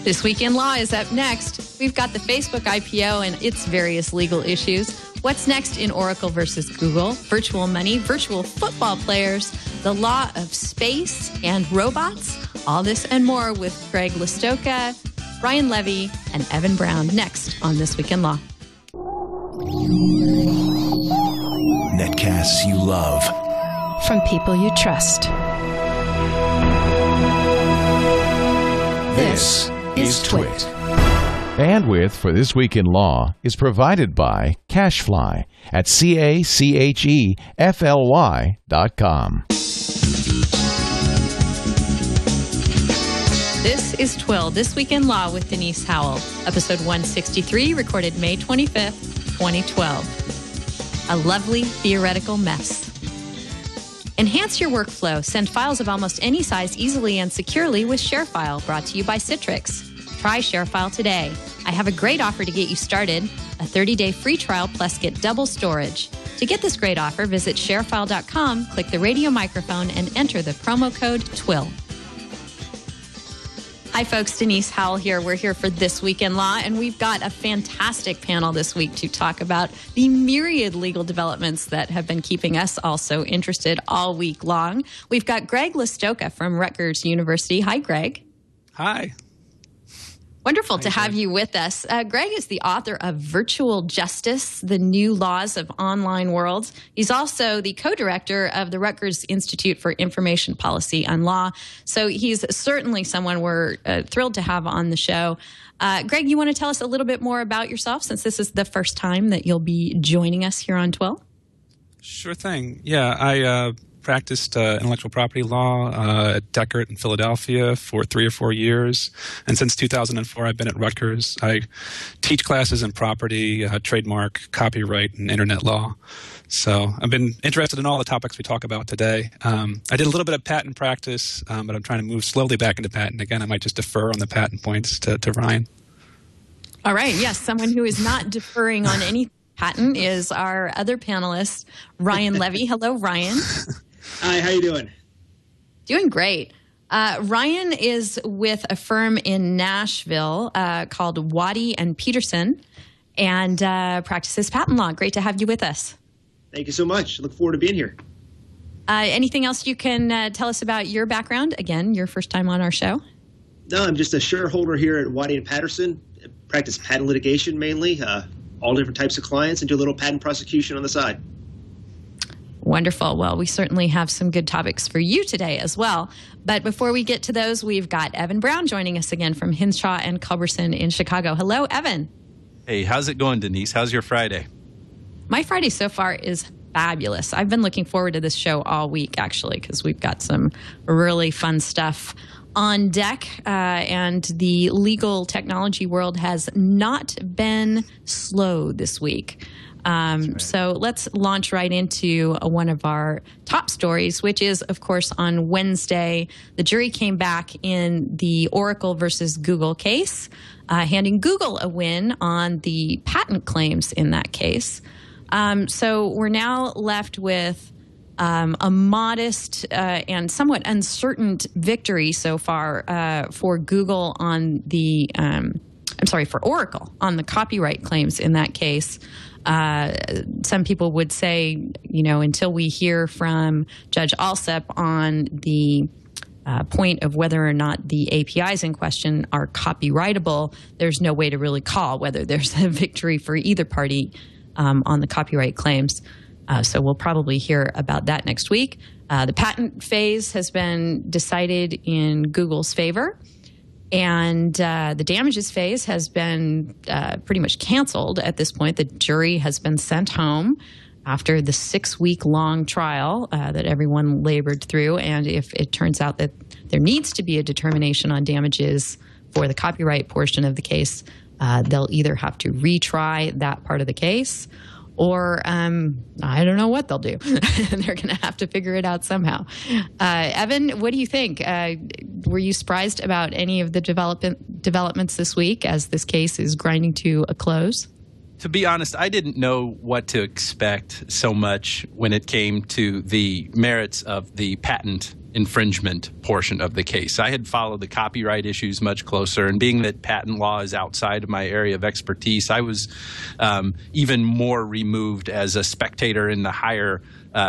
This Week in Law is up next. We've got the Facebook IPO and its various legal issues. What's next in Oracle versus Google? Virtual money, virtual football players, the law of space and robots. All this and more with Greg Lastowka, Ryan Levy, and Evan Brown next on This Week in Law. Netcasts you love. From people you trust. This is TWiT. Bandwidth for This Week in Law is provided by Cachefly at CACHEFLY.com. This is TWiL, This Week in Law with Denise Howell, episode 163, recorded May 25th, 2012. A lovely theoretical mess. Enhance your workflow. Send files of almost any size easily and securely with ShareFile, brought to you by Citrix. Try ShareFile today. I have a great offer to get you started, a 30-day free trial plus get double storage. To get this great offer, visit sharefile.com, click the radio microphone, and enter the promo code TWiL. Hi, folks. Denise Howell here. We're here for This Week in Law, and we've got a fantastic panel this week to talk about the myriad legal developments that have been keeping us all so interested all week long. We've got Greg Lastowka from Rutgers University. Hi, Greg. Hi. Wonderful to have you with us. Greg is the author of Virtual Justice, The New Laws of Online Worlds. He's also the co-director of the Rutgers Institute for Information Policy and Law. So he's certainly someone we're thrilled to have on the show. Greg, you want to tell us a little bit more about yourself, since this is the first time that you'll be joining us here on TWiL? Sure thing. Yeah, I practiced intellectual property law at Deckert in Philadelphia for 3 or 4 years. And since 2004, I've been at Rutgers. I teach classes in property, trademark, copyright, and internet law. So I've been interested in all the topics we talk about today. I did a little bit of patent practice, but I'm trying to move slowly back into patent. Again, I might just defer on the patent points to Ryan. All right. Yes, someone who is not deferring on any patent is our other panelist, Ryan Levy. Hello, Ryan. Hi, how you doing? Doing great. Ryan is with a firm in Nashville called Waddy and Peterson and practices patent law. Great to have you with us. Thank you so much. Look forward to being here. Anything else you can tell us about your background? Again, your first time on our show. No, I'm just a shareholder here at Waddy and Patterson. I practice patent litigation mainly, all different types of clients, and do a little patent prosecution on the side. Wonderful. Well, we certainly have some good topics for you today as well. But before we get to those, we've got Evan Brown joining us again from Hinshaw and Culberson in Chicago. Hello, Evan. Hey, how's it going, Denise? How's your Friday? My Friday so far is fabulous. I've been looking forward to this show all week, actually, because we've got some really fun stuff on deck, and the legal technology world has not been slow this week. Right. So let's launch right into one of our top stories, which is, of course, on Wednesday, the jury came back in the Oracle versus Google case, handing Google a win on the patent claims in that case. So we're now left with a modest and somewhat uncertain victory so far for Google on the, for Oracle on the copyright claims in that case. Some people would say, until we hear from Judge Alsup on the point of whether or not the APIs in question are copyrightable, there's no way to really call whether there's a victory for either party on the copyright claims. So we'll probably hear about that next week. The patent phase has been decided in Google's favor. And the damages phase has been pretty much canceled at this point. The jury has been sent home after the 6-week-long trial that everyone labored through. And if it turns out that there needs to be a determination on damages for the copyright portion of the case, they'll either have to retry that part of the case, or I don't know what they'll do. They're going to have to figure it out somehow. Evan, what do you think? Were you surprised about any of the developments this week as this case is grinding to a close? To be honest, I didn't know what to expect so much when it came to the merits of the patent infringement portion of the case. I had followed the copyright issues much closer, and being that patent law is outside of my area of expertise, I was even more removed as a spectator in the higher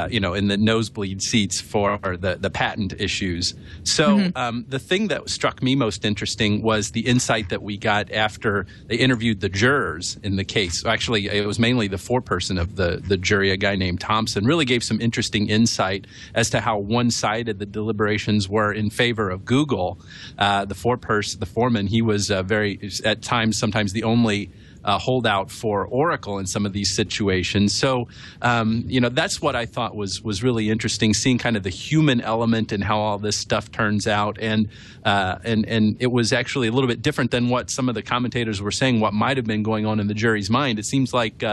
in the nosebleed seats for the patent issues. So the thing that struck me most interesting was the insight that we got after they interviewed the jurors in the case. Actually, it was mainly the foreperson of the jury, a guy named Thompson, really gave some interesting insight as to how one-sided the deliberations were in favor of Google. The foreman, he was sometimes the only holdout for Oracle in some of these situations. So, that's what I thought was really interesting, seeing kind of the human element and how all this stuff turns out. And it was actually a little bit different than what some of the commentators were saying, what might have been going on in the jury's mind. It seems like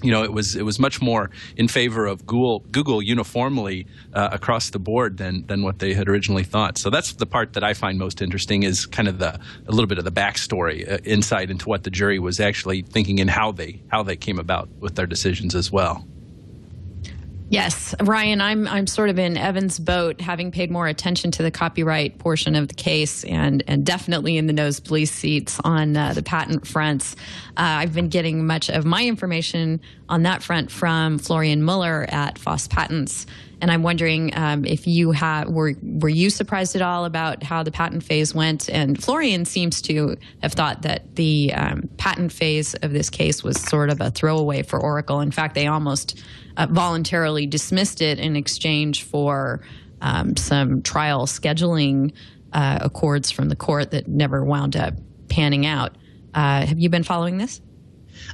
it was much more in favor of Google uniformly across the board than what they had originally thought. So that's the part that I find most interesting, is kind of a little bit of the backstory, insight into what the jury was actually thinking and how they came about with their decisions as well. Yes, Ryan, I'm sort of in Evan's boat, having paid more attention to the copyright portion of the case and definitely in the nosebleed seats on the patent fronts. I've been getting much of my information on that front from Florian Muller at Foss Patents. And I'm wondering if you were you surprised at all about how the patent phase went? And Florian seems to have thought that the patent phase of this case was sort of a throwaway for Oracle. In fact, they almost voluntarily dismissed it in exchange for some trial scheduling accords from the court that never wound up panning out. Have you been following this?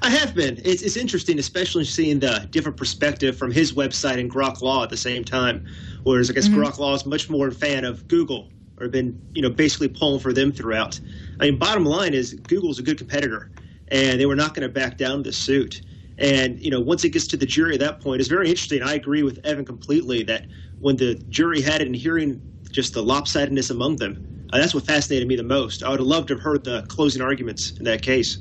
I have been. It's interesting, especially seeing the different perspective from his website and Grok Law at the same time. Whereas I guess Grok Law is much more a fan of Google, or been basically pulling for them throughout. I mean, bottom line is Google's a good competitor, and they were not going to back down the suit. And once it gets to the jury at that point, it's very interesting. I agree with Evan completely that when the jury had it and hearing just the lopsidedness among them, that's what fascinated me the most. I would have loved to have heard the closing arguments in that case.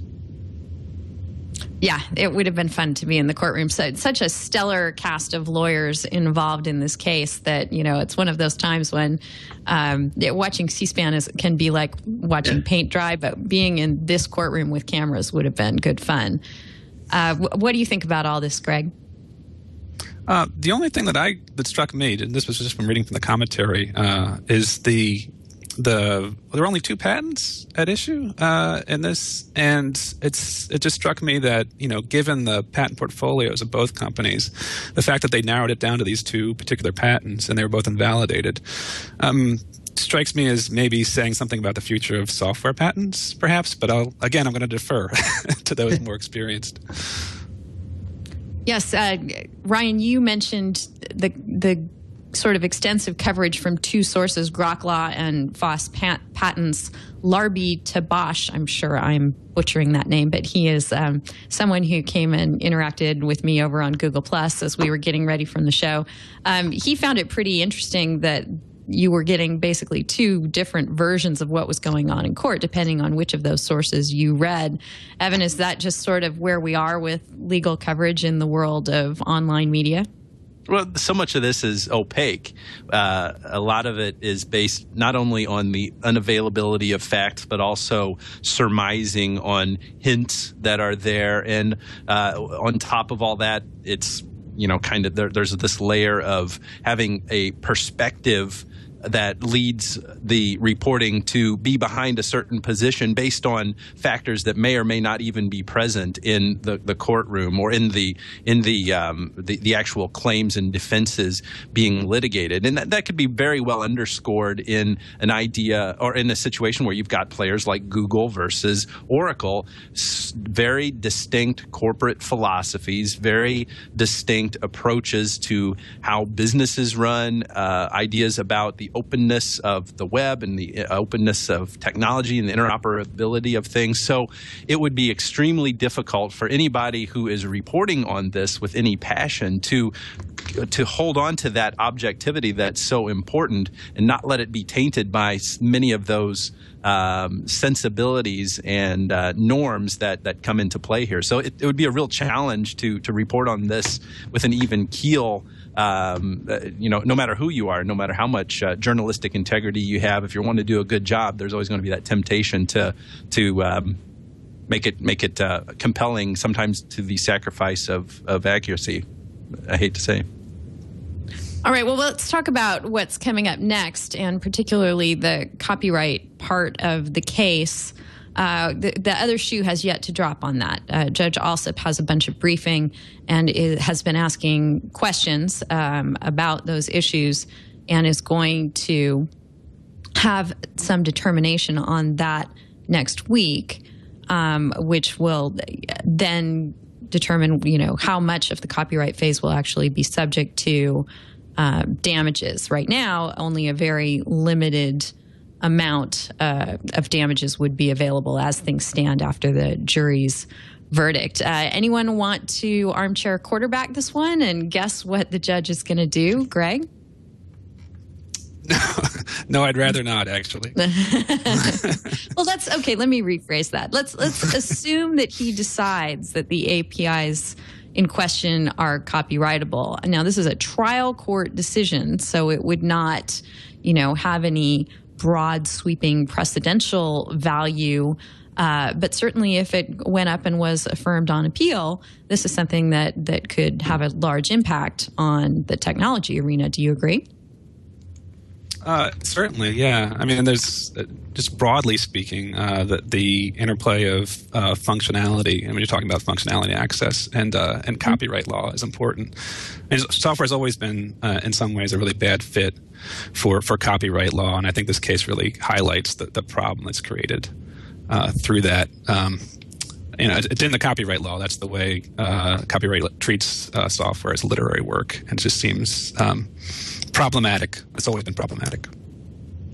Yeah, it would have been fun to be in the courtroom. So such a stellar cast of lawyers involved in this case that, it's one of those times when watching C-SPAN can be like watching paint dry, but being in this courtroom with cameras would have been good fun. What do you think about all this, Greg? The only thing that struck me, and this was just from reading from the commentary, is there were only 2 patents at issue in this, and it just struck me that given the patent portfolios of both companies, the fact that they narrowed it down to these 2 particular patents and they were both invalidated strikes me as maybe saying something about the future of software patents, perhaps. But I'm going to defer to those more experienced. Yes, Ryan, you mentioned the sort of extensive coverage from 2 sources, Grok Law and Foss Patents. Larbi Tabash, I'm sure I'm butchering that name, but he is someone who came and interacted with me over on Google Plus as we were getting ready from the show. He found it pretty interesting that you were getting basically 2 different versions of what was going on in court, depending on which of those sources you read. Evan, is that just sort of where we are with legal coverage in the world of online media? Well, so much of this is opaque. A lot of it is based not only on the unavailability of facts, but also surmising on hints that are there. And on top of all that, it's, kind of there's this layer of having a perspective that leads the reporting to be behind a certain position based on factors that may or may not even be present in the courtroom or in the actual claims and defenses being litigated. And that could be very well underscored in an idea or in a situation where you've got players like Google versus Oracle, very distinct corporate philosophies, very distinct approaches to how businesses run, ideas about the openness of the web and the openness of technology and the interoperability of things. So it would be extremely difficult for anybody who is reporting on this with any passion to hold on to that objectivity that's so important and not let it be tainted by many of those sensibilities and norms that come into play here. So it would be a real challenge to report on this with an even keel no matter who you are, no matter how much journalistic integrity you have, if you want to do a good job, there's always going to be that temptation to make it compelling, sometimes to the sacrifice of accuracy. I hate to say. All right, well, let's talk about what's coming up next, and particularly the copyright part of the case. The other shoe has yet to drop on that. Judge Alsup has a bunch of briefing and has been asking questions about those issues and is going to have some determination on that next week, which will then determine, how much of the copyright phase will actually be subject to damages. Right now, only a very limited amount of damages would be available as things stand after the jury's verdict. Anyone want to armchair quarterback this one and guess what the judge is going to do? Greg? No, I'd rather not, actually. Well, that's okay. Let me rephrase that. Let's assume that he decides that the APIs in question are copyrightable. Now, this is a trial court decision, so it would not, have any broad sweeping precedential value. But certainly if it went up and was affirmed on appeal, this is something that could have a large impact on the technology arena. Do you agree? Certainly, yeah. I mean, there's just broadly speaking, the interplay of functionality, and when you're talking about functionality access and copyright law is important. And software has always been, in some ways, a really bad fit for copyright law, and I think this case really highlights the problem that's created through that. It's in the copyright law. That's the way copyright treats software as literary work, and it just seems problematic. It's always been problematic.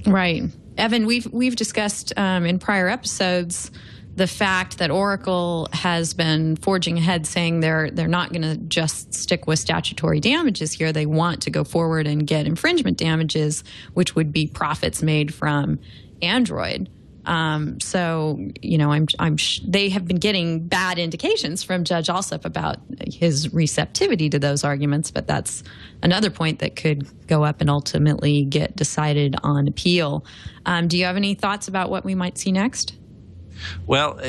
Right. Evan, we've discussed in prior episodes the fact that Oracle has been forging ahead, saying they're not going to just stick with statutory damages here. They want to go forward and get infringement damages, which would be profits made from Android. So, they have been getting bad indications from Judge Alsup about his receptivity to those arguments, but that's another point that could go up and ultimately get decided on appeal. Do you have any thoughts about what we might see next? Well,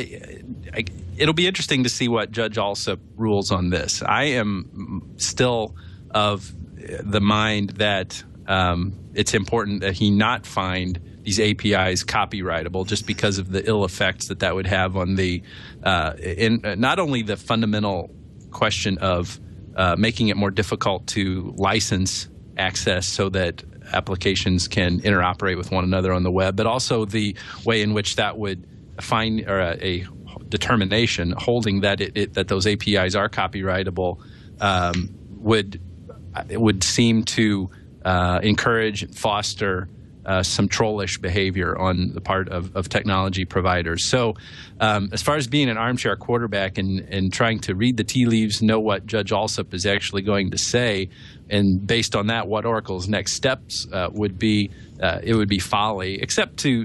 it'll be interesting to see what Judge Alsup rules on this. I am still of the mind that it's important that he not find these APIs copyrightable, just because of the ill effects that would have on the not only the fundamental question of making it more difficult to license access so that applications can interoperate with one another on the web, but also the way in which that would find a determination holding that that those APIs are copyrightable would seem to encourage and foster some trollish behavior on the part of technology providers. So as far as being an armchair quarterback and trying to read the tea leaves, know what Judge Alsup is actually going to say, and based on that, what Oracle's next steps would be, it would be folly, except to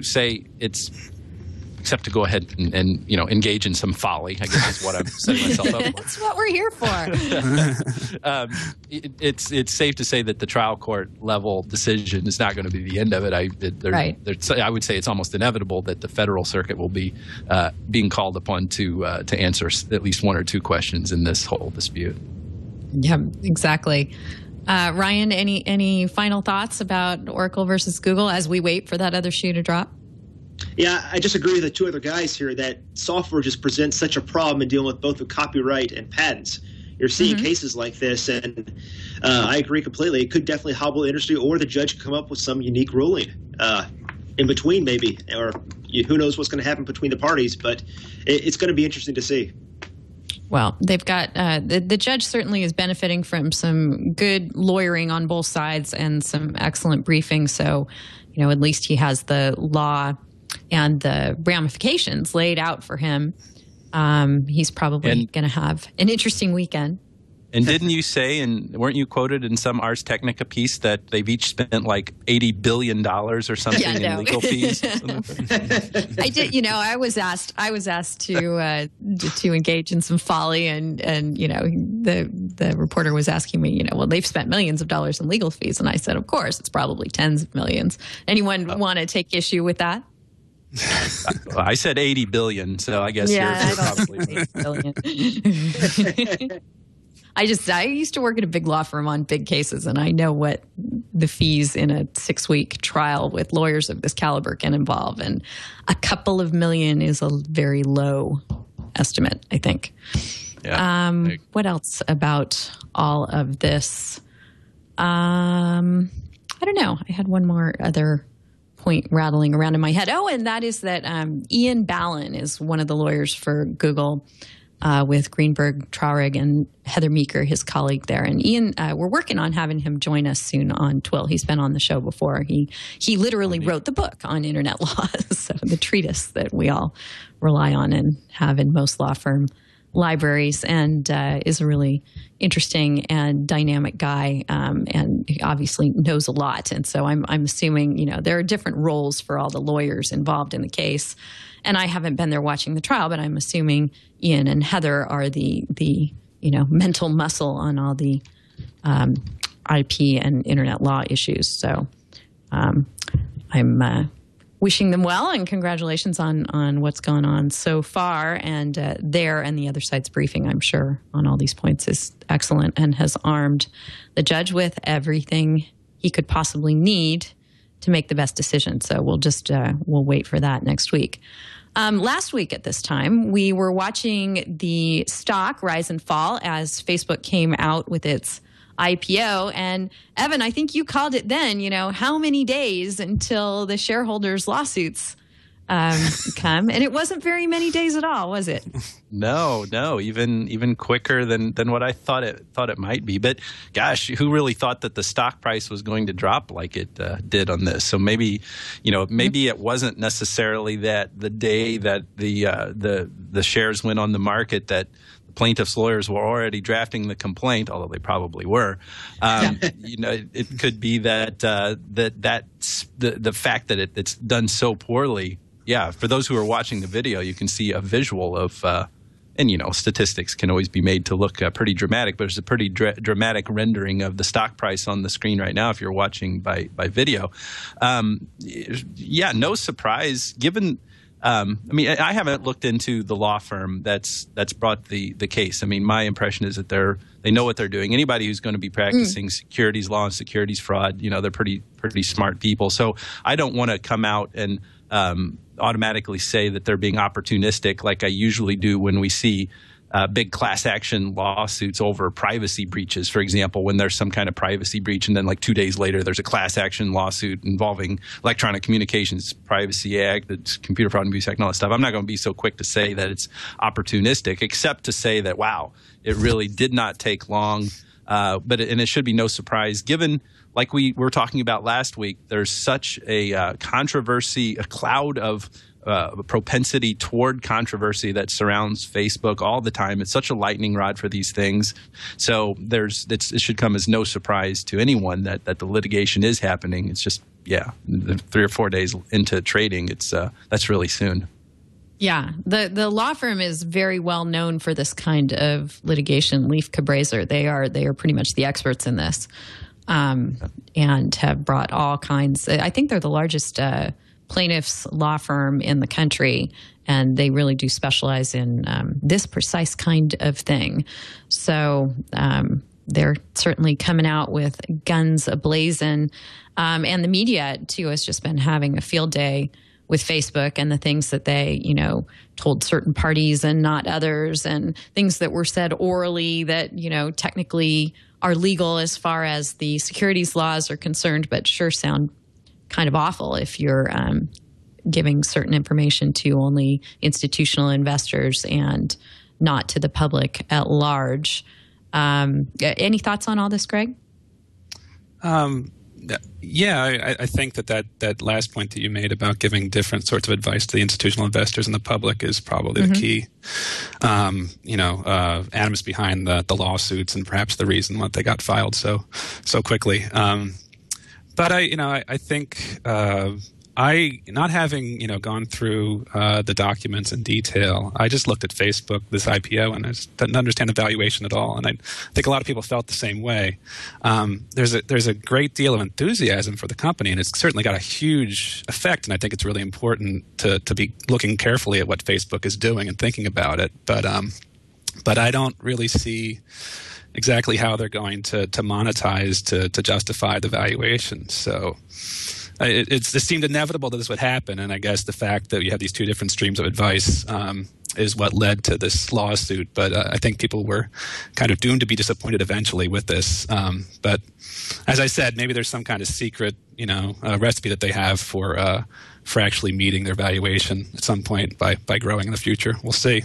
go ahead and engage in some folly, I guess is what I'm setting myself up for. That's what we're here for. It's safe to say that the trial court level decision is not going to be the end of it. I would say it's almost inevitable that the federal circuit will be being called upon to answer at least one or two questions in this whole dispute. Yeah, exactly. Ryan, any final thoughts about Oracle versus Google as we wait for that other shoe to drop? Yeah, I just agree with the two other guys here that software just presents such a problem in dealing with both the copyright and patents. You're seeing cases like this, and I agree completely. It could definitely hobble the industry, or the judge could come up with some unique ruling in between maybe, or who knows what's going to happen between the parties, but it's going to be interesting to see. Well, they've got the judge certainly is benefiting from some good lawyering on both sides and some excellent briefing. So, at least he has the law and the ramifications laid out for him. He's probably going to have an interesting weekend. And didn't you say, and weren't you quoted in some Ars Technica piece that they've each spent like $80 billion or something in legal fees? I did. I was asked to engage in some folly, and the reporter was asking me, well, they've spent millions of dollars in legal fees, and I said, of course, it's probably tens of millions. Anyone want to take issue with that? I said 80 billion, so I guess you're probably 80 billion. I used to work at a big law firm on big cases, and I know what the fees in a 6-week trial with lawyers of this caliber can involve. And a couple of million is a very low estimate, I think. Yeah. What else about all of this? I don't know. I had one more other point rattling around in my head. Oh, and that is that Ian Ballin is one of the lawyers for Google with Greenberg, Traurig, and Heather Meeker, his colleague there. And Ian, we're working on having him join us soon on TWiL. He's been on the show before. He literally wrote the book on internet law, so the treatise that we all rely on and have in most law firm libraries, and is a really interesting and dynamic guy, and he obviously knows a lot. And so I'm assuming, there are different roles for all the lawyers involved in the case. And I haven't been there watching the trial, but I'm assuming Ian and Heather are the mental muscle on all the IP and internet law issues. So I'm wishing them well, and congratulations on what's gone on so far. And and the other side's briefing, I'm sure, on all these points is excellent and has armed the judge with everything he could possibly need to make the best decision. So we'll wait for that next week. Last week at this time, we were watching the stock rise and fall as Facebook came out with its IPO. And Evan, I think you called it then, how many days until the shareholders' lawsuits come? And it wasn't very many days at all, was it? No, even quicker than what I thought it might be. But gosh, who really thought that the stock price was going to drop like it did on this? So maybe it wasn't necessarily that the day that the shares went on the market that plaintiff's lawyers were already drafting the complaint, although they probably were. It could be that that's the fact that it's done so poorly. Yeah, for those who are watching the video, you can see a visual of, and statistics can always be made to look pretty dramatic, but there's a pretty dramatic rendering of the stock price on the screen right now if you're watching by video. No surprise given. I haven't looked into the law firm that's brought the case. My impression is that they know what they're doing. Anybody who's going to be practicing securities law and securities fraud, they're pretty smart people. So I don't want to come out and automatically say that they're being opportunistic like I usually do when we see big class action lawsuits over privacy breaches, for example, when there's some kind of privacy breach and then like 2 days later there's a class action lawsuit involving Electronic Communications Privacy Act, the Computer Fraud and Abuse Act, and all that stuff. I'm not going to be so quick to say that it's opportunistic, except to say that, wow, it really did not take long. But it should be no surprise, given, like we were talking about last week, there's such a controversy, a cloud of propensity toward controversy that surrounds Facebook all the time. It's such a lightning rod for these things. So it should come as no surprise to anyone that the litigation is happening. It's just, 3 or 4 days into trading, that's really soon. Yeah, the law firm is very well known for this kind of litigation. Leif Cabraser, they are pretty much the experts in this, and have brought all kinds. I think they're the largest plaintiffs law firm in the country, and they really do specialize in this precise kind of thing. So they're certainly coming out with guns ablazing, and the media too has just been having a field day with Facebook and the things that they, told certain parties and not others, and things that were said orally that, technically are legal as far as the securities laws are concerned, but sure sound kind of awful if you're giving certain information to only institutional investors and not to the public at large. Any thoughts on all this, Greg? Yeah, I think that last point that you made about giving different sorts of advice to the institutional investors and the public is probably the key. Animus behind the lawsuits and perhaps the reason why they got filed so quickly. But I think not having gone through the documents in detail, I just looked at Facebook, this IPO, and I just didn't understand the valuation at all. And I think a lot of people felt the same way. There's a great deal of enthusiasm for the company, and it's certainly got a huge effect. And I think it's really important to be looking carefully at what Facebook is doing and thinking about it. But I don't really see exactly how they're going to monetize to justify the valuation. So it seemed inevitable that this would happen, and I guess the fact that you have these two different streams of advice is what led to this lawsuit. But I think people were kind of doomed to be disappointed eventually with this. But as I said, maybe there's some kind of secret, recipe that they have for actually meeting their valuation at some point by growing in the future. We'll see.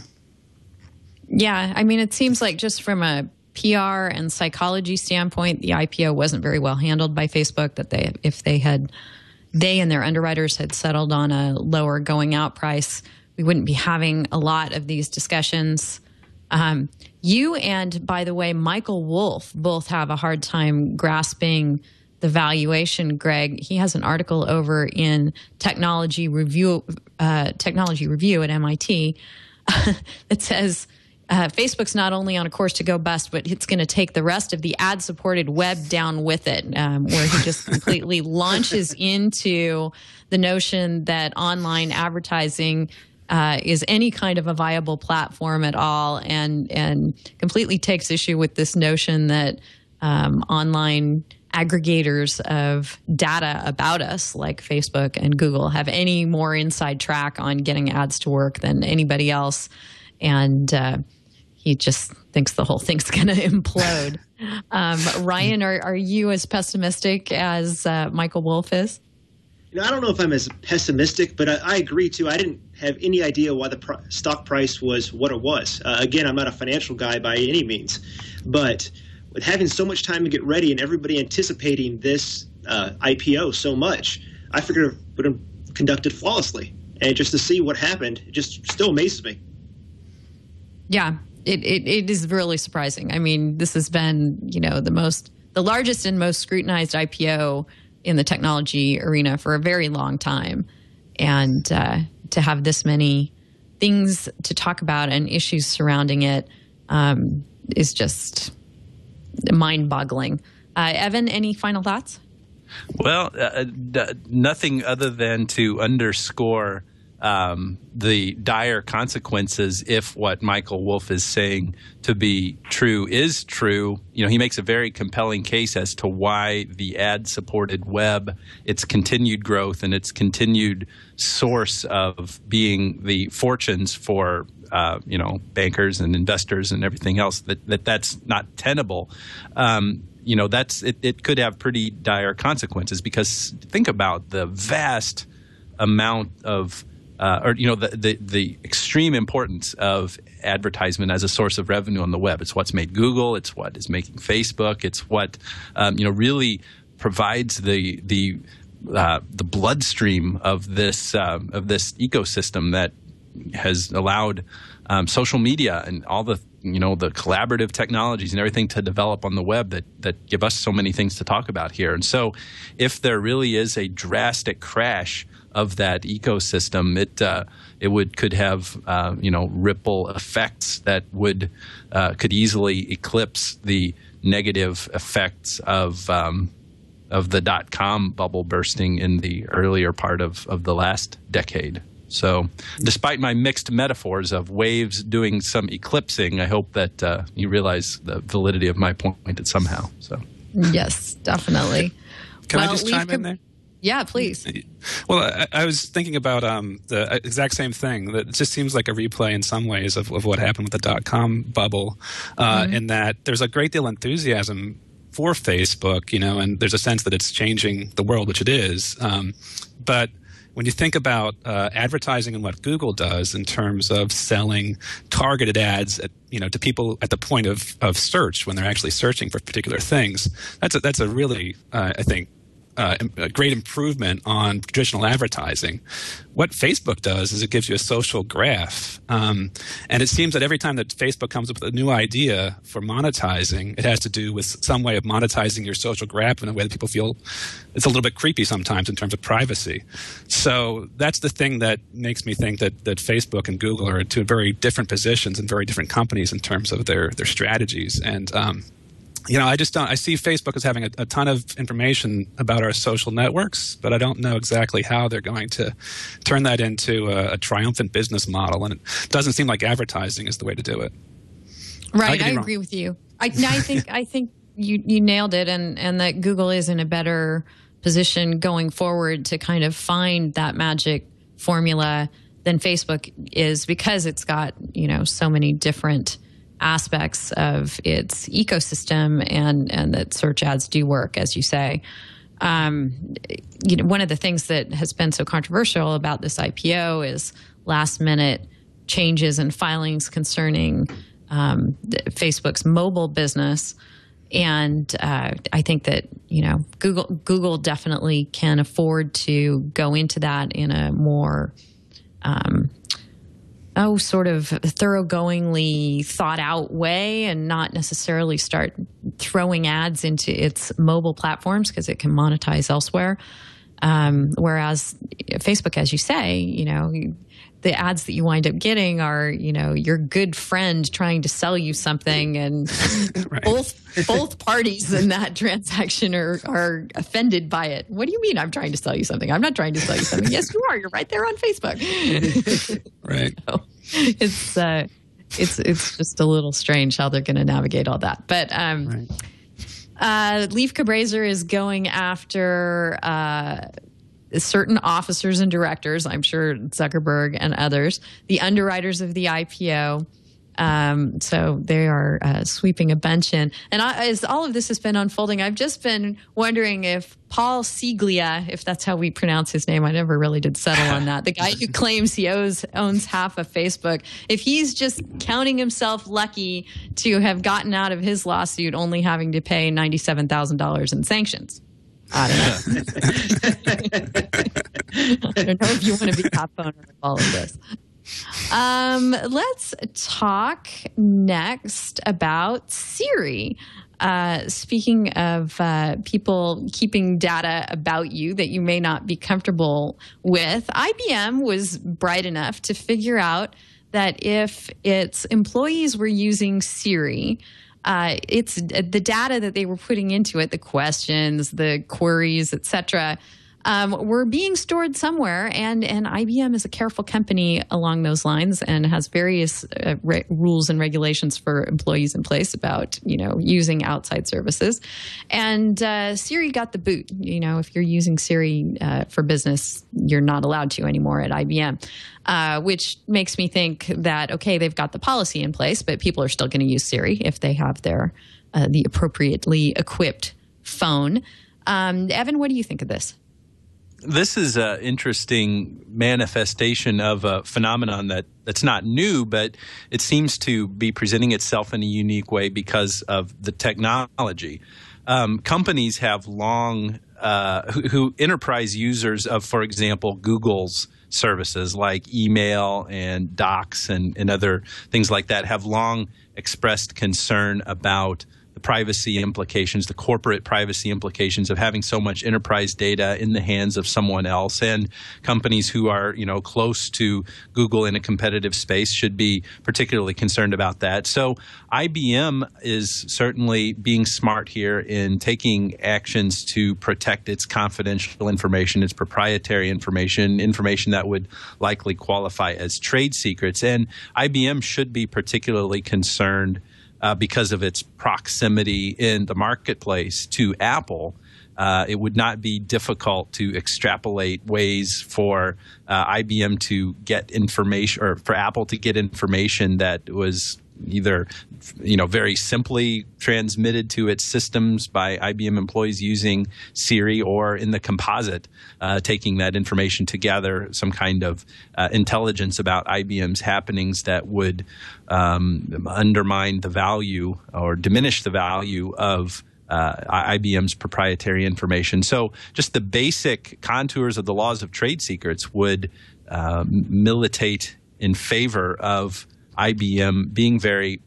Yeah, I mean, it seems like just from a PR and psychology standpoint, the IPO wasn't very well handled by Facebook. That if they and their underwriters had settled on a lower going out price, we wouldn't be having a lot of these discussions. You and, by the way, Michael Wolff both have a hard time grasping the valuation, Greg. He has an article over in Technology Review at MIT that says Facebook's not only on a course to go bust, but it's going to take the rest of the ad-supported web down with it, where he just completely launches into the notion that online advertising is any kind of a viable platform at all, and completely takes issue with this notion that online aggregators of data about us, like Facebook and Google, have any more inside track on getting ads to work than anybody else. And he just thinks the whole thing's going to implode. Ryan, are you as pessimistic as Michael Wolff is? I don't know if I'm as pessimistic, but I agree, too. I didn't have any idea why the stock price was what it was. Again, I'm not a financial guy by any means, but with having so much time to get ready and everybody anticipating this IPO so much, I figured it would have conducted flawlessly. And just to see what happened, it just still amazes me. Yeah, it is really surprising. I mean, this has been, the largest and most scrutinized IPO in the technology arena for a very long time. And to have this many things to talk about and issues surrounding it is just mind-boggling. Evan, any final thoughts? Well, nothing other than to underscore the dire consequences if what Michael Wolff is saying to be true is true. He makes a very compelling case as to why the ad-supported web, its continued growth and its continued source of being the fortunes for bankers and investors and everything else, that's not tenable. It could have pretty dire consequences, because think about the vast amount of the extreme importance of advertisement as a source of revenue on the web. It's what's made Google. It's what is making Facebook. It's what really provides the bloodstream of this ecosystem that has allowed social media and all the the collaborative technologies and everything to develop on the web that give us so many things to talk about here. And so if there really is a drastic crash of that ecosystem, it could have ripple effects that could easily eclipse the negative effects of the .com bubble bursting in the earlier part of the last decade. So despite my mixed metaphors of waves doing some eclipsing, I hope that you realize the validity of my point somehow. So yes, definitely. Can I just chime in there? Yeah, please. Well, I was thinking about the exact same thing. That it just seems like a replay in some ways of what happened with the .com bubble, in that there's a great deal of enthusiasm for Facebook, and there's a sense that it's changing the world, which it is. But when you think about advertising and what Google does in terms of selling targeted ads to people at the point of search when they're actually searching for particular things, that's a really, I think, a great improvement on traditional advertising. What Facebook does is it gives you a social graph. And it seems that every time that Facebook comes up with a new idea for monetizing, it has to do with some way of monetizing your social graph in a way that people feel it's a little bit creepy sometimes in terms of privacy. So that's the thing that makes me think that Facebook and Google are in two very different positions and very different companies in terms of their strategies. And I just don't. I see Facebook as having a ton of information about our social networks, but I don't know exactly how they're going to turn that into a triumphant business model. And it doesn't seem like advertising is the way to do it. Right, I agree with you. I think you nailed it, and that Google is in a better position going forward to kind of find that magic formula than Facebook is, because it's got so many different aspects of its ecosystem, and that search ads do work, as you say. One of the things that has been so controversial about this IPO is last minute changes and filings concerning Facebook's mobile business. And I think that Google definitely can afford to go into that in a more sort of thoroughgoingly thought out way, and not necessarily start throwing ads into its mobile platforms, because it can monetize elsewhere. Whereas Facebook, as you say, the ads that you wind up getting are, your good friend trying to sell you something, and Right. both parties in that transaction are offended by it. What do you mean I'm trying to sell you something? I'm not trying to sell you something. Yes, you are. You're right there on Facebook. Right. So it's just a little strange how they're going to navigate all that. But Right. Leaf Cabraser is going after certain officers and directors, I'm sure Zuckerberg and others, the underwriters of the IPO. So they are sweeping a bunch in. And as all of this has been unfolding, I've just been wondering if Paul Siglia, if that's how we pronounce his name, I never really did settle on that, the guy who claims he owns half of Facebook, if he's just counting himself lucky to have gotten out of his lawsuit only having to pay $97,000 in sanctions. I don't know. I don't know if you want to be top owner of all of this. Let's talk next about Siri. Speaking of people keeping data about you that you may not be comfortable with, IBM was bright enough to figure out that if its employees were using Siri, it's the data that they were putting into it, the questions, the queries, etc., were being stored somewhere, and IBM is a careful company along those lines and has various rules and regulations for employees in place about using outside services. And Siri got the boot. If you're using Siri for business, you're not allowed to anymore at IBM, which makes me think that they've got the policy in place, but people are still going to use Siri if they have their the appropriately equipped phone. Evan, what do you think of this? This is an interesting manifestation of a phenomenon that's not new, but it seems to be presenting itself in a unique way because of the technology. Companies have long, who enterprise users of, for example, Google's services like email and docs and other things like that, have long expressed concern about the privacy implications, the corporate privacy implications of having so much enterprise data in the hands of someone else. And companies who are, close to Google in a competitive space should be particularly concerned about that. So IBM is certainly being smart here in taking actions to protect its confidential information, its proprietary information that would likely qualify as trade secrets. And IBM should be particularly concerned because of its proximity in the marketplace to Apple. It would not be difficult to extrapolate ways for IBM to get information, or for Apple to get information that was either very simply transmitted to its systems by IBM employees using Siri, or in the composite, taking that information to gather some kind of intelligence about IBM's happenings that would undermine the value or diminish the value of IBM's proprietary information. So just the basic contours of the laws of trade secrets would militate in favor of IBM being very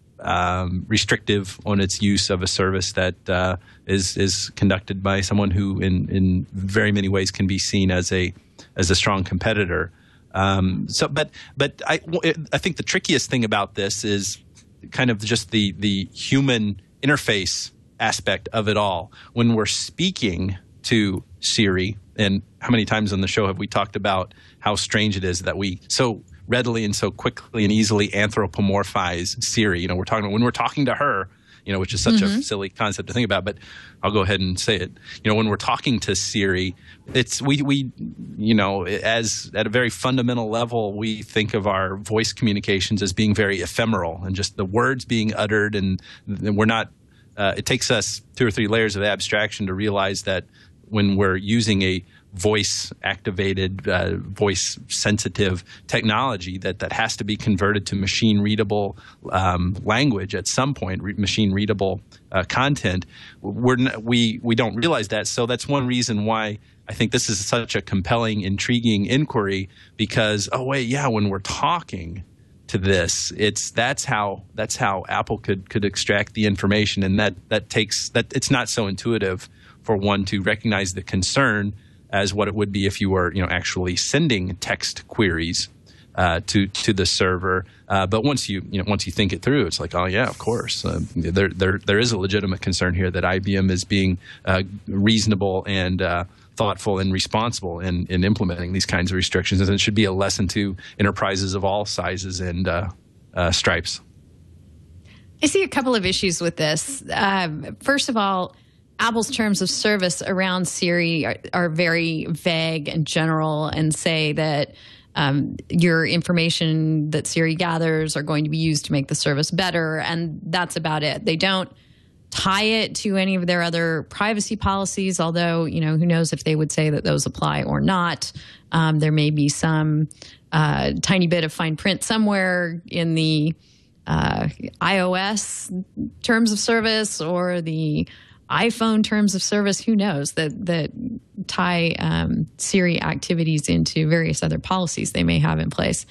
restrictive on its use of a service that is conducted by someone who in very many ways can be seen as a strong competitor. But I think the trickiest thing about this is kind of just the human interface aspect of it all. When we're speaking to Siri, and how many times on the show have we talked about how strange it is that we so readily and so quickly and easily anthropomorphize Siri. When we're talking to her, which is such a silly concept to think about, but I'll go ahead and say it. When we're talking to Siri, it's we as at a very fundamental level, we think of our voice communications as being very ephemeral and just the words being uttered, and we're not. It takes us 2 or 3 layers of abstraction to realize that when we're using a voice-activated, voice-sensitive technology that has to be converted to machine-readable language at some point, machine-readable content. We don't realize that, so that's one reason why I think this is such a compelling, intriguing inquiry. Because when we're talking to this, that's how Apple could extract the information, and that it's not so intuitive for one to recognize the concern as what it would be if you were actually sending text queries to the server. But once you think it through, it's like, oh yeah, of course, there is a legitimate concern here that IBM is being reasonable and thoughtful and responsible in implementing these kinds of restrictions, and it should be a lesson to enterprises of all sizes and stripes. I see a couple of issues with this. First of all, Apple's terms of service around Siri are very vague and general, and say that your information that Siri gathers are going to be used to make the service better, and that's about it. They don't tie it to any of their other privacy policies, although, who knows if they would say that those apply or not. There may be some tiny bit of fine print somewhere in the iOS terms of service or the iPhone terms of service, who knows, that tie Siri activities into various other policies they may have in place.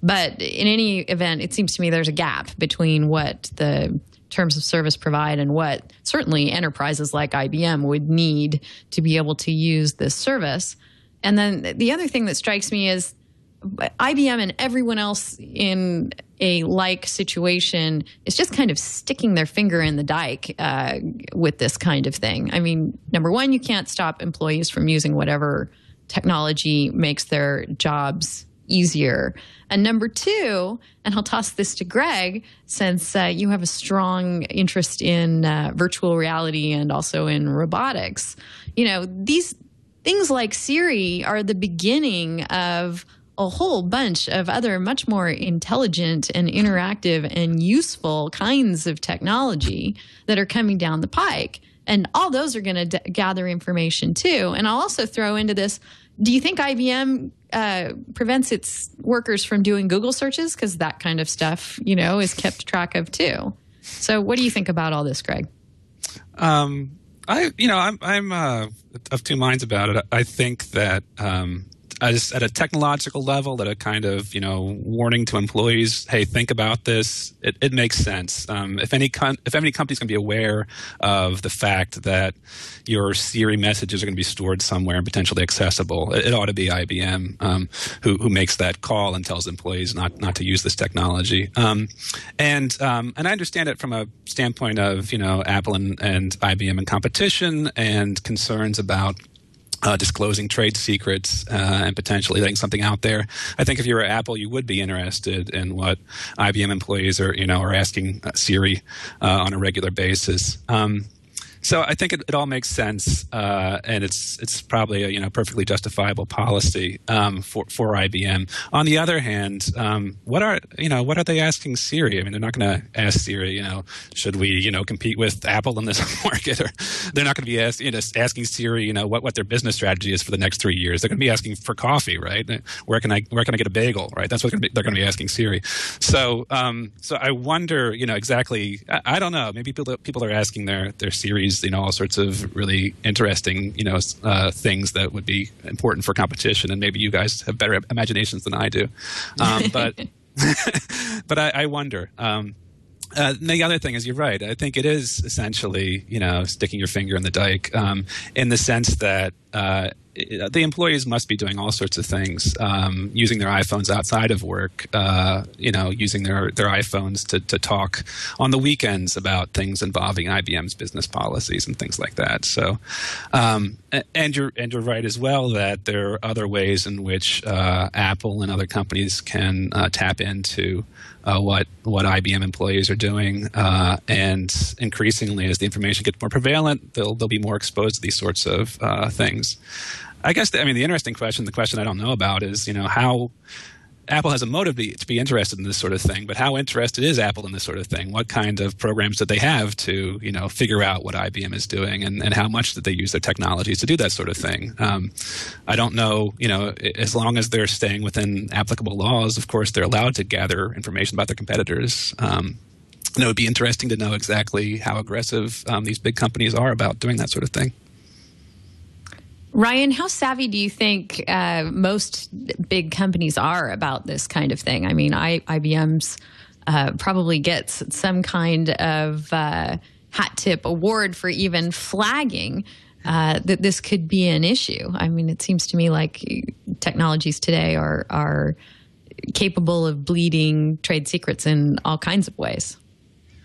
But in any event, it seems to me there's a gap between what the terms of service provide and what certainly enterprises like IBM would need to be able to use this service. And then the other thing that strikes me is IBM and everyone else in a like situation is just kind of sticking their finger in the dike with this kind of thing. I mean, number one, you can't stop employees from using whatever technology makes their jobs easier. And number two, and I'll toss this to Greg, since you have a strong interest in virtual reality and also in robotics, these things like Siri are the beginning of a whole bunch of other much more intelligent and interactive and useful kinds of technology that are coming down the pike. And all those are going to gather information too. And I'll also throw into this, do you think IBM prevents its workers from doing Google searches? Because that kind of stuff, is kept track of too. So what do you think about all this, Greg? I'm of two minds about it. I think that at a technological level, that a kind of warning to employees, hey, think about this. It makes sense. If any company's going to be aware of the fact that your Siri messages are going to be stored somewhere and potentially accessible, it ought to be IBM who makes that call and tells employees not to use this technology. And I understand it from a standpoint of Apple and IBM in competition and concerns about disclosing trade secrets and potentially letting something out there. I think if you were Apple, you would be interested in what IBM employees are asking Siri on a regular basis. So I think it all makes sense, and it's probably a perfectly justifiable policy for IBM. On the other hand, what are they asking Siri? I mean, they're not going to ask Siri, should we compete with Apple in this market, or they're not going to be asking Siri, what their business strategy is for the next 3 years. They're going to be asking for coffee, right? Where can I get a bagel, right? That's what they're going to be asking Siri. So I wonder, exactly. I don't know. Maybe people are asking their Siris employees, all sorts of really interesting, things that would be important for competition. And maybe you guys have better imaginations than I do. But I wonder. The other thing is, you're right. I think it is essentially, sticking your finger in the dike, in the sense that the employees must be doing all sorts of things, using their iPhones outside of work, using their iPhones to talk on the weekends about things involving IBM's business policies and things like that. So, and you're right as well that there are other ways in which Apple and other companies can tap into what IBM employees are doing, and increasingly, as the information gets more prevalent, they'll be more exposed to these sorts of things. I guess the interesting question, the question I don't know about, is how Apple has a motive to be interested in this sort of thing, but how interested is Apple in this sort of thing? What kind of programs do they have to figure out what IBM is doing, and how much did they use their technologies to do that sort of thing? I don't know. As long as they're staying within applicable laws, of course, they're allowed to gather information about their competitors. And it would be interesting to know exactly how aggressive these big companies are about doing that sort of thing. Ryan, how savvy do you think most big companies are about this kind of thing? I mean, IBM's probably gets some kind of hat tip award for even flagging that this could be an issue. I mean, it seems to me like technologies today are capable of bleeding trade secrets in all kinds of ways.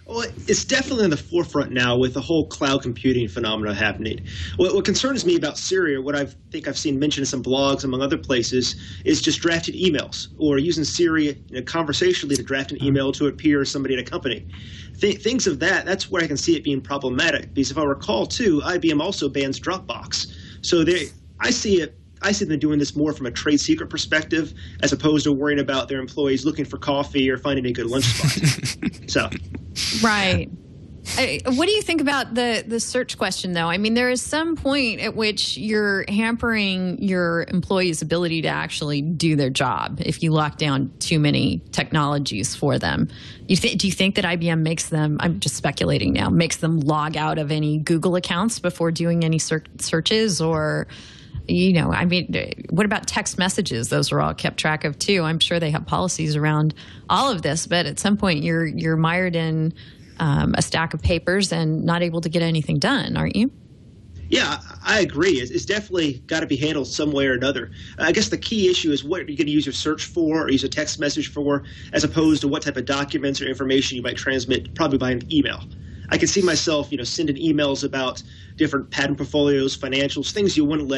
Well, it's definitely in the forefront now with the whole cloud computing phenomena happening. What concerns me about Siri, or what I think I've seen mentioned in some blogs among other places, is just drafted emails or using Siri conversationally to draft an email to a peer or somebody at a company. Things of that's where I can see it being problematic. Because if I recall, too, IBM also bans Dropbox. So I see them doing this more from a trade secret perspective, as opposed to worrying about their employees looking for coffee or finding a good lunch spot. So, right. What do you think about the search question, though? I mean, there is some point at which you're hampering your employees' ability to actually do their job if you lock down too many technologies for them. Do you think that IBM makes them, I'm just speculating now, makes them log out of any Google accounts before doing any searches? Or, what about text messages? Those are all kept track of, too. I'm sure they have policies around all of this, but at some point you're mired in a stack of papers and not able to get anything done, aren't you? Yeah, I agree. It's definitely got to be handled some way or another. I guess the key issue is what you're going to use your search for or use a text message for, as opposed to what type of documents or information you might transmit, probably by an email. I can see myself, sending emails about different patent portfolios, financials, things you wouldn't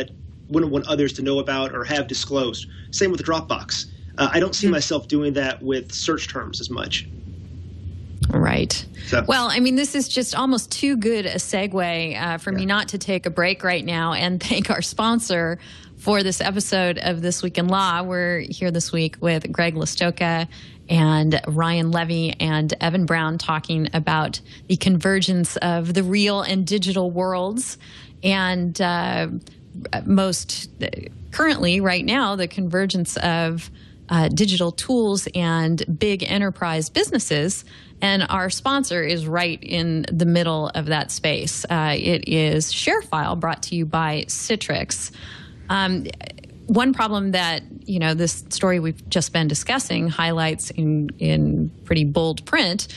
want others to know about or have disclosed. Same with Dropbox. I don't see myself doing that with search terms as much. Right. So. Well, I mean, this is just almost too good a segue for me not to take a break right now and thank our sponsor for this episode of This Week in Law. We're here this week with Greg Lastowka and Ryan Levy and Evan Brown talking about the convergence of the real and digital worlds, and most currently right now, the convergence of digital tools and big enterprise businesses. And our sponsor is right in the middle of that space. It is ShareFile, brought to you by Citrix. One problem that, this story we've just been discussing highlights in pretty bold print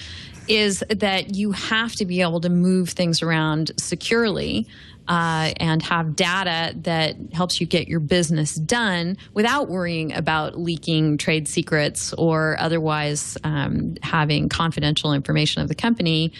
is that you have to be able to move things around securely and have data that helps you get your business done without worrying about leaking trade secrets or otherwise having confidential information of the company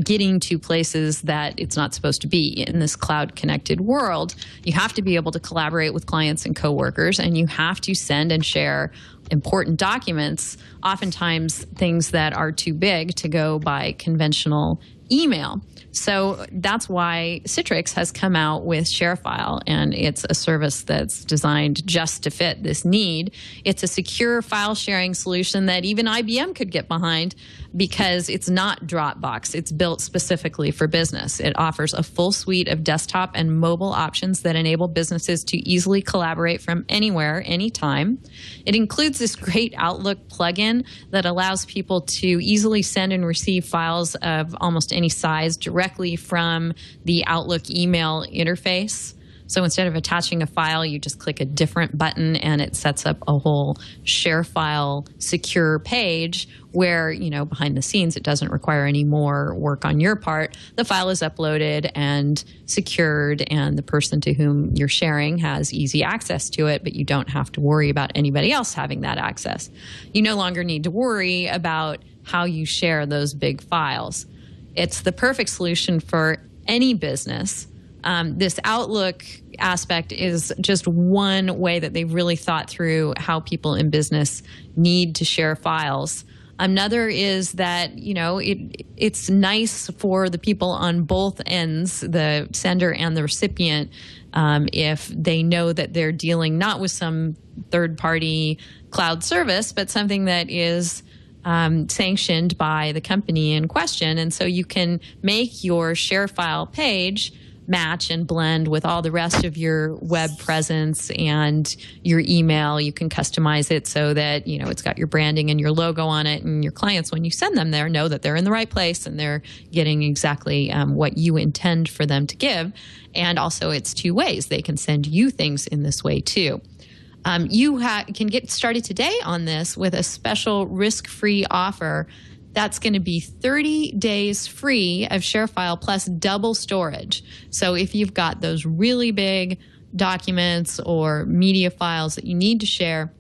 getting to places that it's not supposed to be in this cloud-connected world. You have to be able to collaborate with clients and coworkers, and you have to send and share important documents, oftentimes things that are too big to go by conventional email. So that's why Citrix has come out with ShareFile, and it's a service that's designed just to fit this need. It's a secure file sharing solution that even IBM could get behind, because it's not Dropbox. It's built specifically for business. It offers a full suite of desktop and mobile options that enable businesses to easily collaborate from anywhere, anytime. It includes this great Outlook plugin that allows people to easily send and receive files of almost any size directly from the Outlook email interface. So instead of attaching a file, you just click a different button and it sets up a whole share file secure page where, behind the scenes, it doesn't require any more work on your part. The file is uploaded and secured, and the person to whom you're sharing has easy access to it, but you don't have to worry about anybody else having that access. You no longer need to worry about how you share those big files. It's the perfect solution for any business. This Outlook aspect is just one way that they've really thought through how people in business need to share files. Another is that, it's nice for the people on both ends, the sender and the recipient, if they know that they're dealing not with some third-party cloud service, but something that is sanctioned by the company in question. And so you can make your share file page match and blend with all the rest of your web presence and your email. You can customize it so that, it's got your branding and your logo on it, and your clients, when you send them there, know that they're in the right place and they're getting exactly what you intend for them to give. And also it's two ways. They can send you things in this way too. You can get started today on this with a special risk-free offer. That's going to be 30 days free of ShareFile plus double storage. So if you've got those really big documents or media files that you need to share,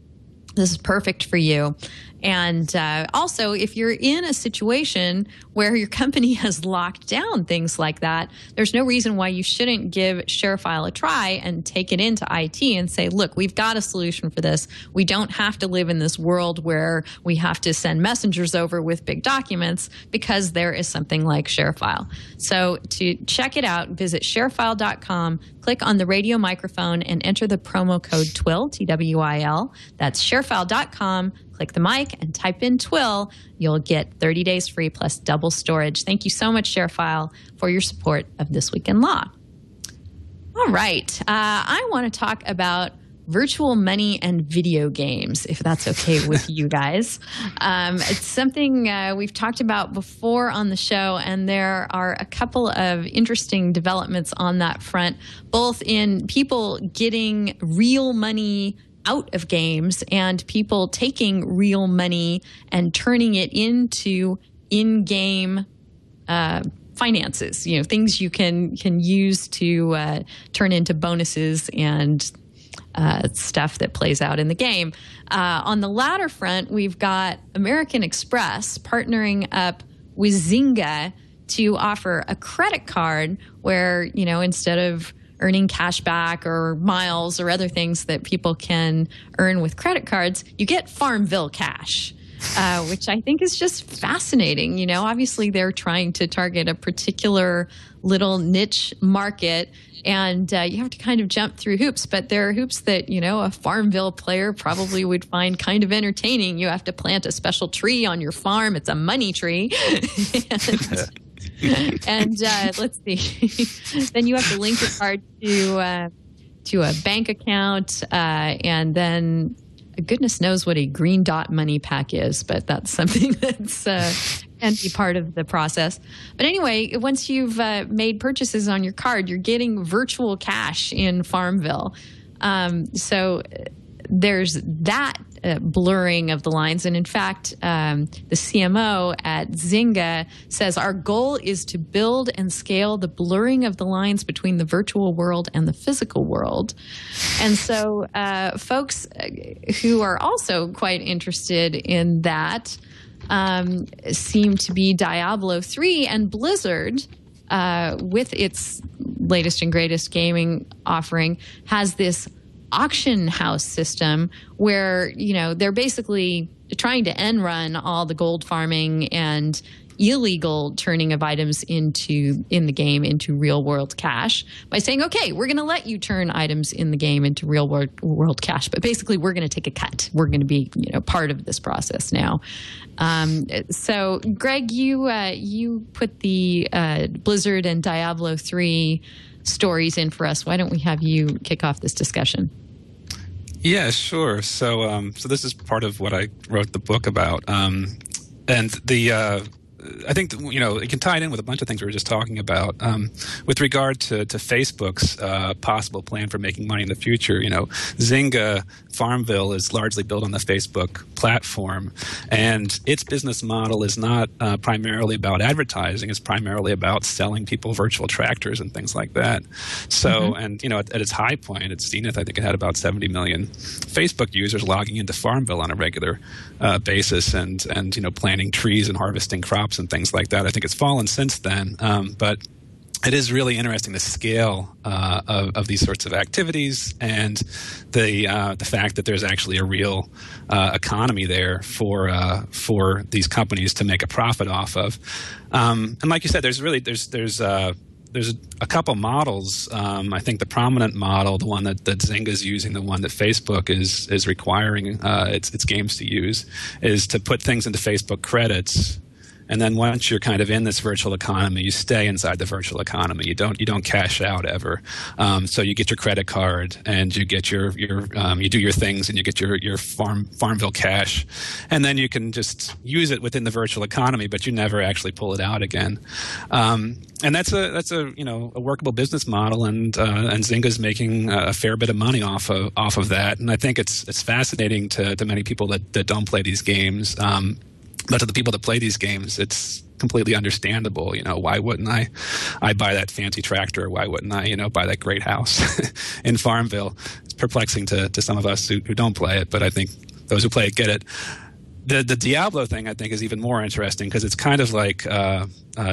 this is perfect for you. And also, if you're in a situation where your company has locked down things like that, there's no reason why you shouldn't give ShareFile a try and take it into IT and say, look, we've got a solution for this. We don't have to live in this world where we have to send messengers over with big documents, because there is something like ShareFile. So to check it out, visit sharefile.com, click on the radio microphone, and enter the promo code TWiL, T-W-I-L. That's sharefile.com. Click the mic and type in TWiL. You'll get 30 days free plus double storage. Thank you so much, ShareFile, for your support of This Week in Law. All right. I want to talk about virtual money and video games, if that's okay with you guys. It's something we've talked about before on the show, and there are a couple of interesting developments on that front, both in people getting real money out of games and people taking real money and turning it into in-game finances, things you can use to turn into bonuses and stuff that plays out in the game. On the latter front, we've got American Express partnering up with Zynga to offer a credit card where, instead of earning cash back or miles or other things that people can earn with credit cards, you get Farmville cash, which I think is just fascinating. Obviously they're trying to target a particular little niche market, and you have to kind of jump through hoops, but there are hoops that, a Farmville player probably would find kind of entertaining. You have to plant a special tree on your farm. It's a money tree. And let's see. Then you have to link your card to a bank account, and then goodness knows what a green dot money pack is, but that's something that's can be part of the process. But anyway, once you've made purchases on your card, you're getting virtual cash in Farmville. So there's that blurring of the lines. And in fact, the CMO at Zynga says our goal is to build and scale the blurring of the lines between the virtual world and the physical world. And so folks who are also quite interested in that seem to be Diablo 3 and Blizzard, with its latest and greatest gaming offering, has this auction house system where, they're basically trying to end run all the gold farming and illegal turning of items in the game into real world cash by saying, okay, we're going to let you turn items in the game into real world cash, but basically we're going to take a cut. We're going to be part of this process now. So Greg, you put the Blizzard and Diablo 3 stories in for us. Why don't we have you kick off this discussion? Yeah, sure. So this is part of what I wrote the book about, and I think it can tie it in with a bunch of things we were just talking about. With regard to Facebook's possible plan for making money in the future, Zynga Farmville is largely built on the Facebook platform, and its business model is not primarily about advertising. It's primarily about selling people virtual tractors and things like that. So, and at its high point, at Zenith, I think it had about 70 million Facebook users logging into Farmville on a regular basis, and planting trees and harvesting crops and things like that. I think it's fallen since then, but it is really interesting the scale of these sorts of activities and the fact that there's actually a real economy there for these companies to make a profit off of. And like you said, there's a couple models. I think the prominent model, the one that Zynga's using, the one that Facebook is requiring its games to use, is to put things into Facebook credits. And then once you're kind of in this virtual economy, you stay inside the virtual economy. You don't cash out ever. So you get your credit card and you get your you do your things and you get your Farmville cash, and then you can just use it within the virtual economy, but you never actually pull it out again. And that's a workable business model, and Zynga's making a fair bit of money off of that. And I think it's fascinating to many people that don't play these games. But to the people that play these games, it's completely understandable. Why wouldn't I buy that fancy tractor? Why wouldn't I, buy that great house in Farmville? It's perplexing to some of us who don't play it, but I think those who play it get it. The Diablo thing, I think, is even more interesting because it's kind of like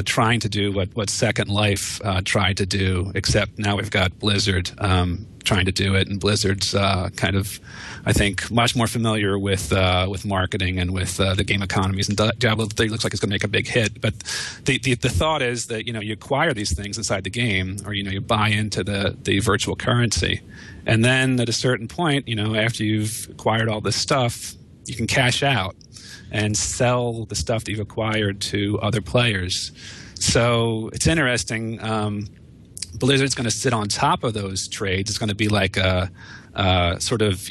trying to do what Second Life tried to do, except now we've got Blizzard trying to do it, and Blizzard's kind of, I think, much more familiar with marketing and with the game economies. And Diablo 3 looks like it's going to make a big hit. But the thought is that you acquire these things inside the game, or you buy into the virtual currency, and then at a certain point, after you've acquired all this stuff, you can cash out and sell the stuff that you've acquired to other players. So it's interesting. Blizzard's going to sit on top of those trades. It's going to be like a sort of,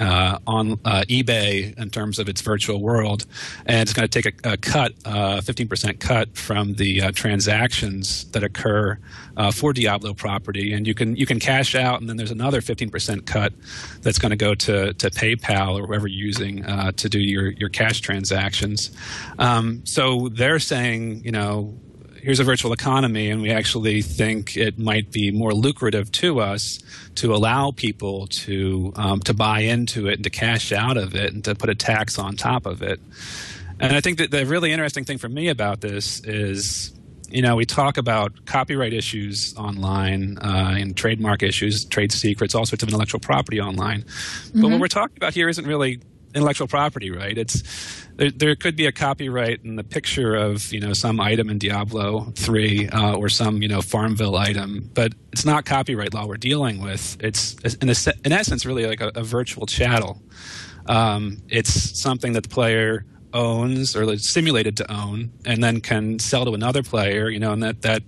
on eBay in terms of its virtual world, and it's going to take a cut, 15% cut from the transactions that occur for Diablo property, and you can cash out, and then there's another 15% cut that's going to go to PayPal or whoever you're using to do your cash transactions. So they're saying, here's a virtual economy, and we actually think it might be more lucrative to us to allow people to buy into it and to cash out of it and to put a tax on top of it. And I think that the really interesting thing for me about this is, we talk about copyright issues online and trademark issues, trade secrets, all sorts of intellectual property online. But what we're talking about here isn't really intellectual property, right? There could be a copyright in the picture of some item in Diablo 3 or some Farmville item, but it's not copyright law we're dealing with. It's in essence really like a virtual chattel. It's something that the player owns or is simulated to own, and then can sell to another player. And that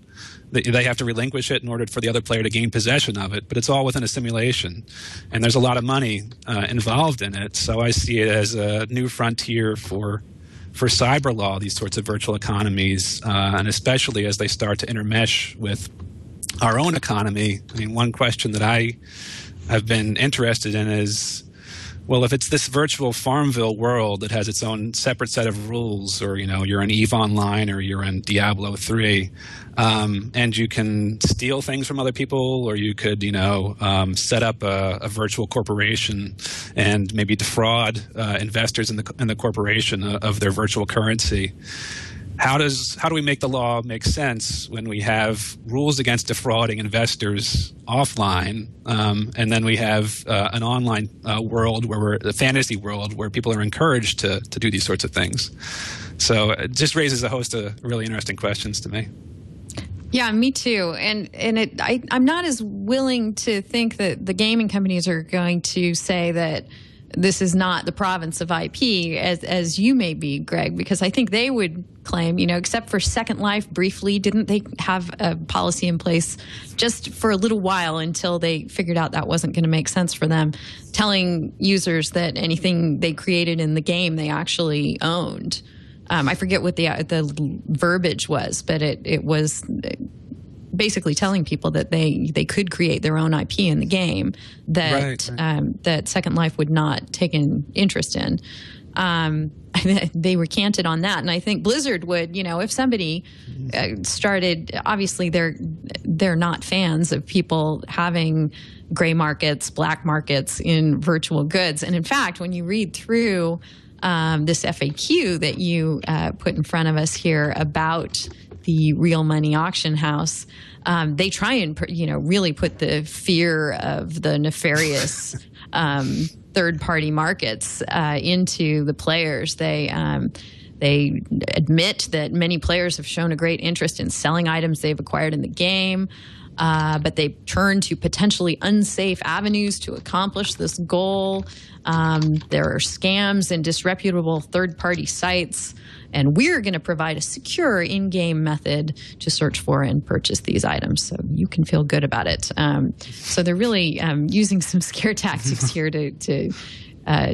they have to relinquish it in order for the other player to gain possession of it, but it's all within a simulation, and there's a lot of money involved in it. So I see it as a new frontier for cyber law, these sorts of virtual economies, and especially as they start to intermesh with our own economy. I mean, one question that I have been interested in is, well, if it's this virtual Farmville world that has its own separate set of rules, or you're in EVE Online or you're in Diablo 3, and you can steal things from other people, or you could set up a virtual corporation and maybe defraud investors in the corporation of their virtual currency. how do we make the law make sense when we have rules against defrauding investors offline, and then we have an online world a fantasy world where people are encouraged to do these sorts of things? So it just raises a host of really interesting questions to me. Yeah, me too. And I'm not as willing to think that the gaming companies are going to say that this is not the province of IP as you may be, Greg, because I think they would claim, except for Second Life briefly, didn't they have a policy in place just for a little while until they figured out that wasn't going to make sense for them, telling users that anything they created in the game they actually owned? I forget what the verbiage was, but it was basically telling people that they could create their own IP in the game that that Second Life would not take an interest in. They recanted on that, and I think Blizzard would. If somebody started, obviously they're not fans of people having gray markets, black markets in virtual goods, and in fact, when you read through this FAQ that you put in front of us here about the Real Money Auction House, they try and really put the fear of the nefarious third-party markets into the players. They admit that many players have shown a great interest in selling items they've acquired in the game, but they turn to potentially unsafe avenues to accomplish this goal. There are scams and disreputable third-party sites, and we're going to provide a secure in-game method to search for and purchase these items, so you can feel good about it. So they're really using some scare tactics here to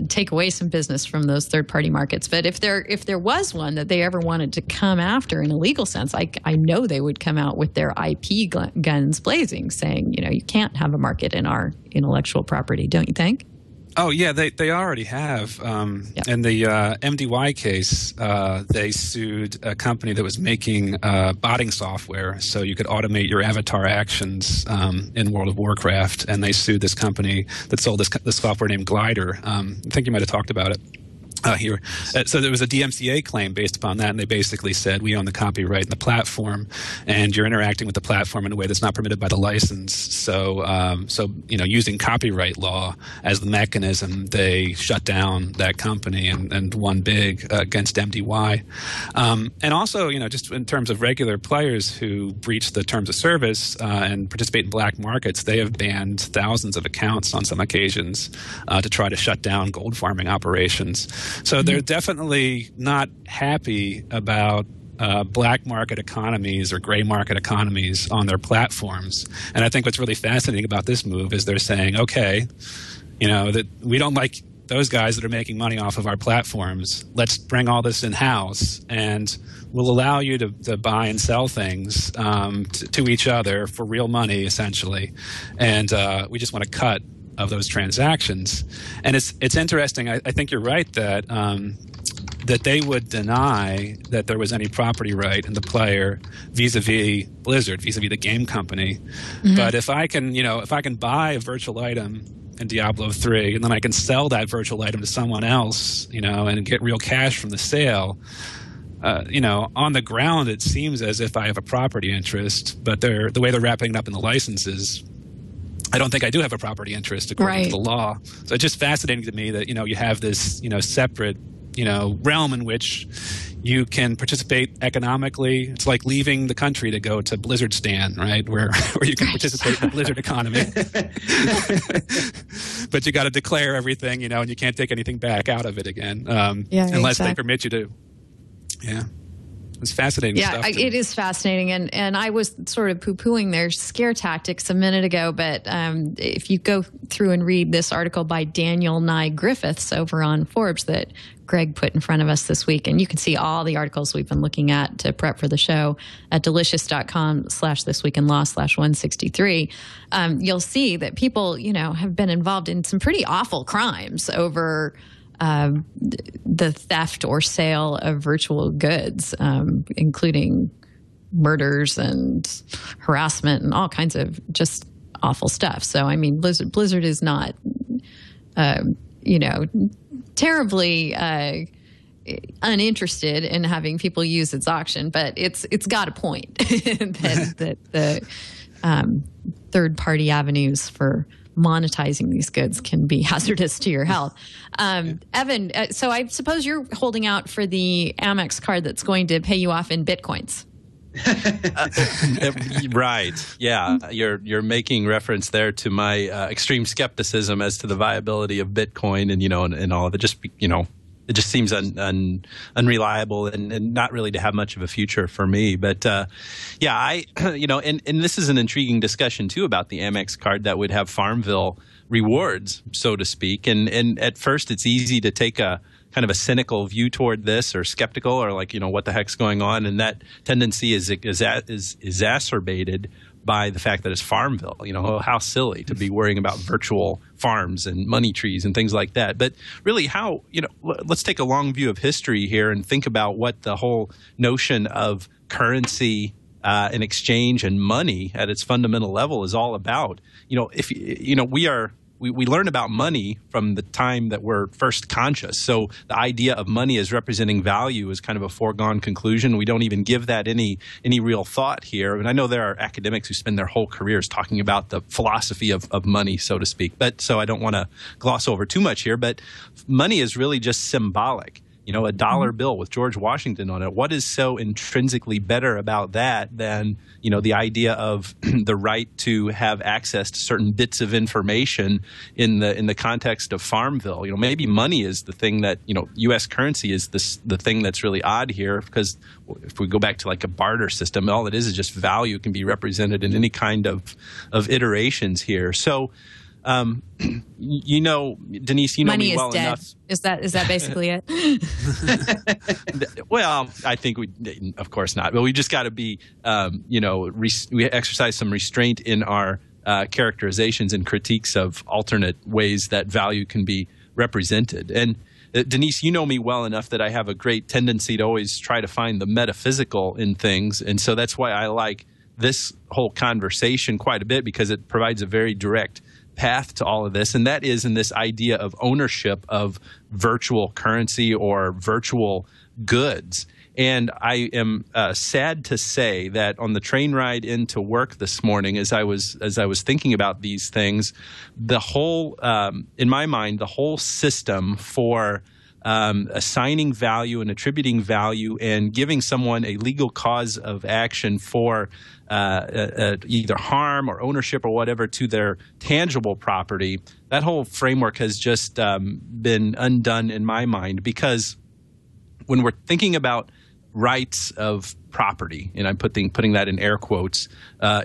take away some business from those third-party markets. But if there was one that they ever wanted to come after in a legal sense, I know they would come out with their IP guns blazing, saying, you can't have a market in our intellectual property, don't you think? Oh, yeah, they already have. In the MDY case, they sued a company that was making botting software so you could automate your avatar actions in World of Warcraft. And they sued this company that sold this software named Glider. I think you might have talked about it here. So there was a DMCA claim based upon that, and they basically said, we own the copyright in the platform, and you're interacting with the platform in a way that's not permitted by the license. So using copyright law as the mechanism, they shut down that company and won big against MDY. And also, just in terms of regular players who breach the terms of service and participate in black markets, they have banned thousands of accounts on some occasions to try to shut down gold farming operations. So they're definitely not happy about black market economies or gray market economies on their platforms. And I think what's really fascinating about this move is they're saying, okay, that we don't like those guys that are making money off of our platforms. Let's bring all this in-house, and we'll allow you to buy and sell things to each other for real money, essentially. And we just want to cut of those transactions. And it's interesting. I think you're right that that they would deny that there was any property right in the player vis-a-vis Blizzard, vis-a-vis the game company. Mm-hmm. But if I can buy a virtual item in Diablo 3 and then I can sell that virtual item to someone else, and get real cash from the sale, on the ground it seems as if I have a property interest, but the way they're wrapping it up in the licenses, I don't think I do have a property interest according to the law. So it's just fascinating to me that, you have this, separate, realm in which you can participate economically. It's like leaving the country to go to Blizzardstan, right? Where you can participate in the Blizzard economy. But you got to declare everything, and you can't take anything back out of it again. Unless they permit you to. Yeah. It's fascinating stuff. Yeah, it is fascinating. And I was sort of poo-pooing their scare tactics a minute ago, but if you go through and read this article by Daniel Nye Griffiths over on Forbes that Greg put in front of us this week, and you can see all the articles we've been looking at to prep for the show at delicious.com/thisweekinlaw/163, you'll see that people, have been involved in some pretty awful crimes over the theft or sale of virtual goods, including murders and harassment and all kinds of just awful stuff. So, I mean, Blizzard is not, terribly uninterested in having people use its auction, but it's got a point that the third-party avenues for monetizing these goods can be hazardous to your health. Evan, so I suppose you're holding out for the Amex card that's going to pay you off in Bitcoins. Right. Yeah. You're making reference there to my extreme skepticism as to the viability of Bitcoin and all of it. It just seems unreliable and not really to have much of a future for me. But and this is an intriguing discussion too about the Amex card that would have Farmville rewards, so to speak. And at first, it's easy to take a kind of a cynical view toward this, or skeptical, or what the heck's going on, and that tendency is exacerbated by the fact that it's Farmville. How silly to be worrying about virtual farms and money trees and things like that. But really, let's take a long view of history here and think about what the whole notion of currency and exchange and money at its fundamental level is all about. We learn about money from the time that we're first conscious. So the idea of money as representing value is kind of a foregone conclusion. We don't even give that any real thought here. And I know there are academics who spend their whole careers talking about the philosophy of money, so to speak. So I don't want to gloss over too much here. But money is really just symbolic. A dollar bill with George Washington on it. What is so intrinsically better about that than, the idea of the right to have access to certain bits of information in the context of Farmville? Maybe money is the thing that, U.S. currency is the thing that's really odd here, because if we go back to like a barter system, all it is just value can be represented in any kind of iterations here. So, Denise, money me well is dead. enough. Is that basically it? Well, I think of course not. But we just got to be, we exercise some restraint in our characterizations and critiques of alternate ways that value can be represented. And Denise, you know me well enough that I have a great tendency to always try to find the metaphysical in things. And so that's why I like this whole conversation quite a bit, because it provides a very direct path to all of this, and that is in this idea of ownership of virtual currency or virtual goods. And I am sad to say that on the train ride into work this morning, as I was thinking about these things, the whole, in my mind, the whole system for assigning value and attributing value and giving someone a legal cause of action for either harm or ownership or whatever to their tangible property, that whole framework has just been undone in my mind, because when we're thinking about rights of property, and I'm putting that in air quotes,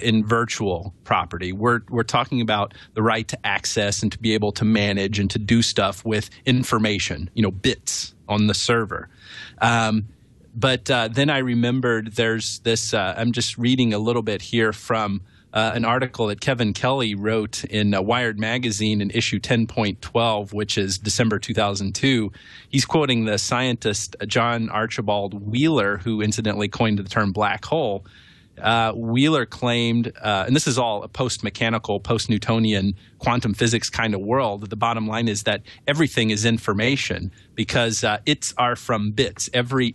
in virtual property, we're talking about the right to access and to be able to manage and to do stuff with information, bits on the server. But then I remembered there's this, I'm just reading a little bit here from an article that Kevin Kelly wrote in Wired Magazine in issue 10.12, which is December 2002. He's quoting the scientist John Archibald Wheeler, who incidentally coined the term black hole. Wheeler claimed, and this is all a post-mechanical, post-Newtonian quantum physics kind of world, the bottom line is that everything is information, because its are from bits. Every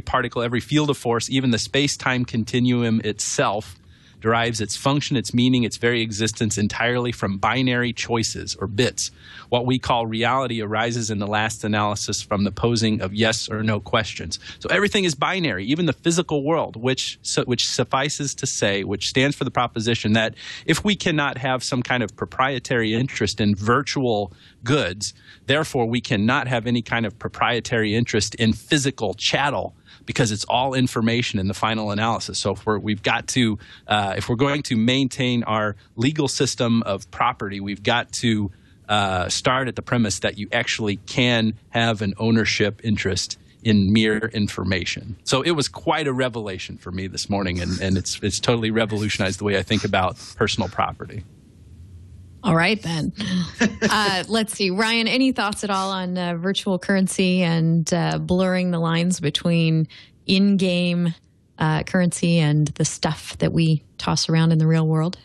particle, every field of force, even the space-time continuum itself derives its function, its meaning, its very existence entirely from binary choices or bits. What we call reality arises in the last analysis from the posing of yes or no questions. So everything is binary, even the physical world, which suffices to say, which stands for the proposition that if we cannot have some kind of proprietary interest in virtual goods, therefore we cannot have any kind of proprietary interest in physical chattel, because it's all information in the final analysis. So if we're going to maintain our legal system of property, we've got to start at the premise that you actually can have an ownership interest in mere information. So it was quite a revelation for me this morning, and it's totally revolutionized the way I think about personal property. All right, then. Let's see. Ryan, any thoughts at all on virtual currency and blurring the lines between in-game currency and the stuff that we toss around in the real world?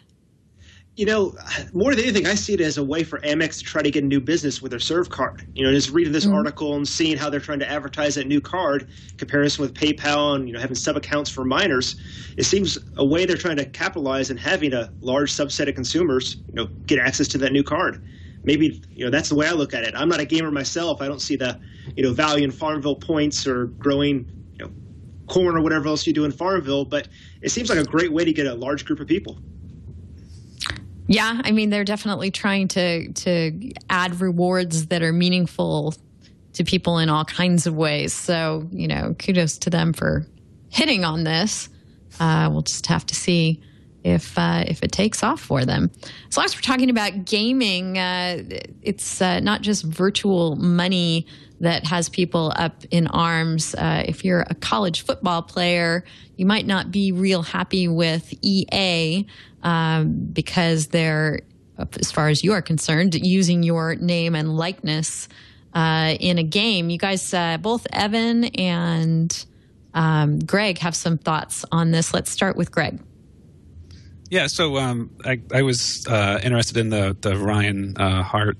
more than anything, I see it as a way for Amex to try to get a new business with their Serve card. Just reading this article and seeing how they're trying to advertise that new card, comparison with PayPal and having sub-accounts for minors, it seems a way they're trying to capitalize and having a large subset of consumers, get access to that new card. Maybe, that's the way I look at it. I'm not a gamer myself. I don't see the, value in Farmville points or growing, corn or whatever else you do in Farmville, but it seems like a great way to get a large group of people. Yeah, I mean, they're definitely trying to add rewards that are meaningful to people in all kinds of ways. So, kudos to them for hitting on this. We'll just have to see if it takes off for them. As long as we're talking about gaming, it's not just virtual money that has people up in arms. If you're a college football player, you might not be real happy with EA because they're, as far as you are concerned, using your name and likeness in a game. You guys, both Evan and Greg, have some thoughts on this. Let's start with Greg. Yeah, so I was interested in the Ryan Hart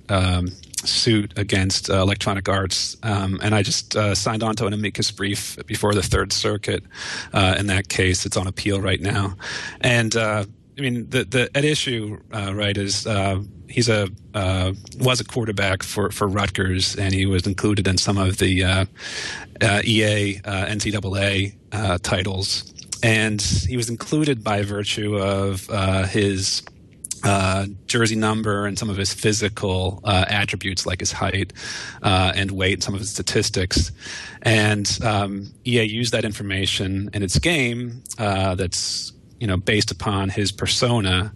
suit against Electronic Arts, and I just signed on to an amicus brief before the Third Circuit in that case. It's on appeal right now. And I mean, the at issue, right, is he's was a quarterback for Rutgers, and he was included in some of the EA NCAA titles. And he was included by virtue of his jersey number and some of his physical attributes, like his height and weight, and some of his statistics. And EA used that information in its game that's based upon his persona,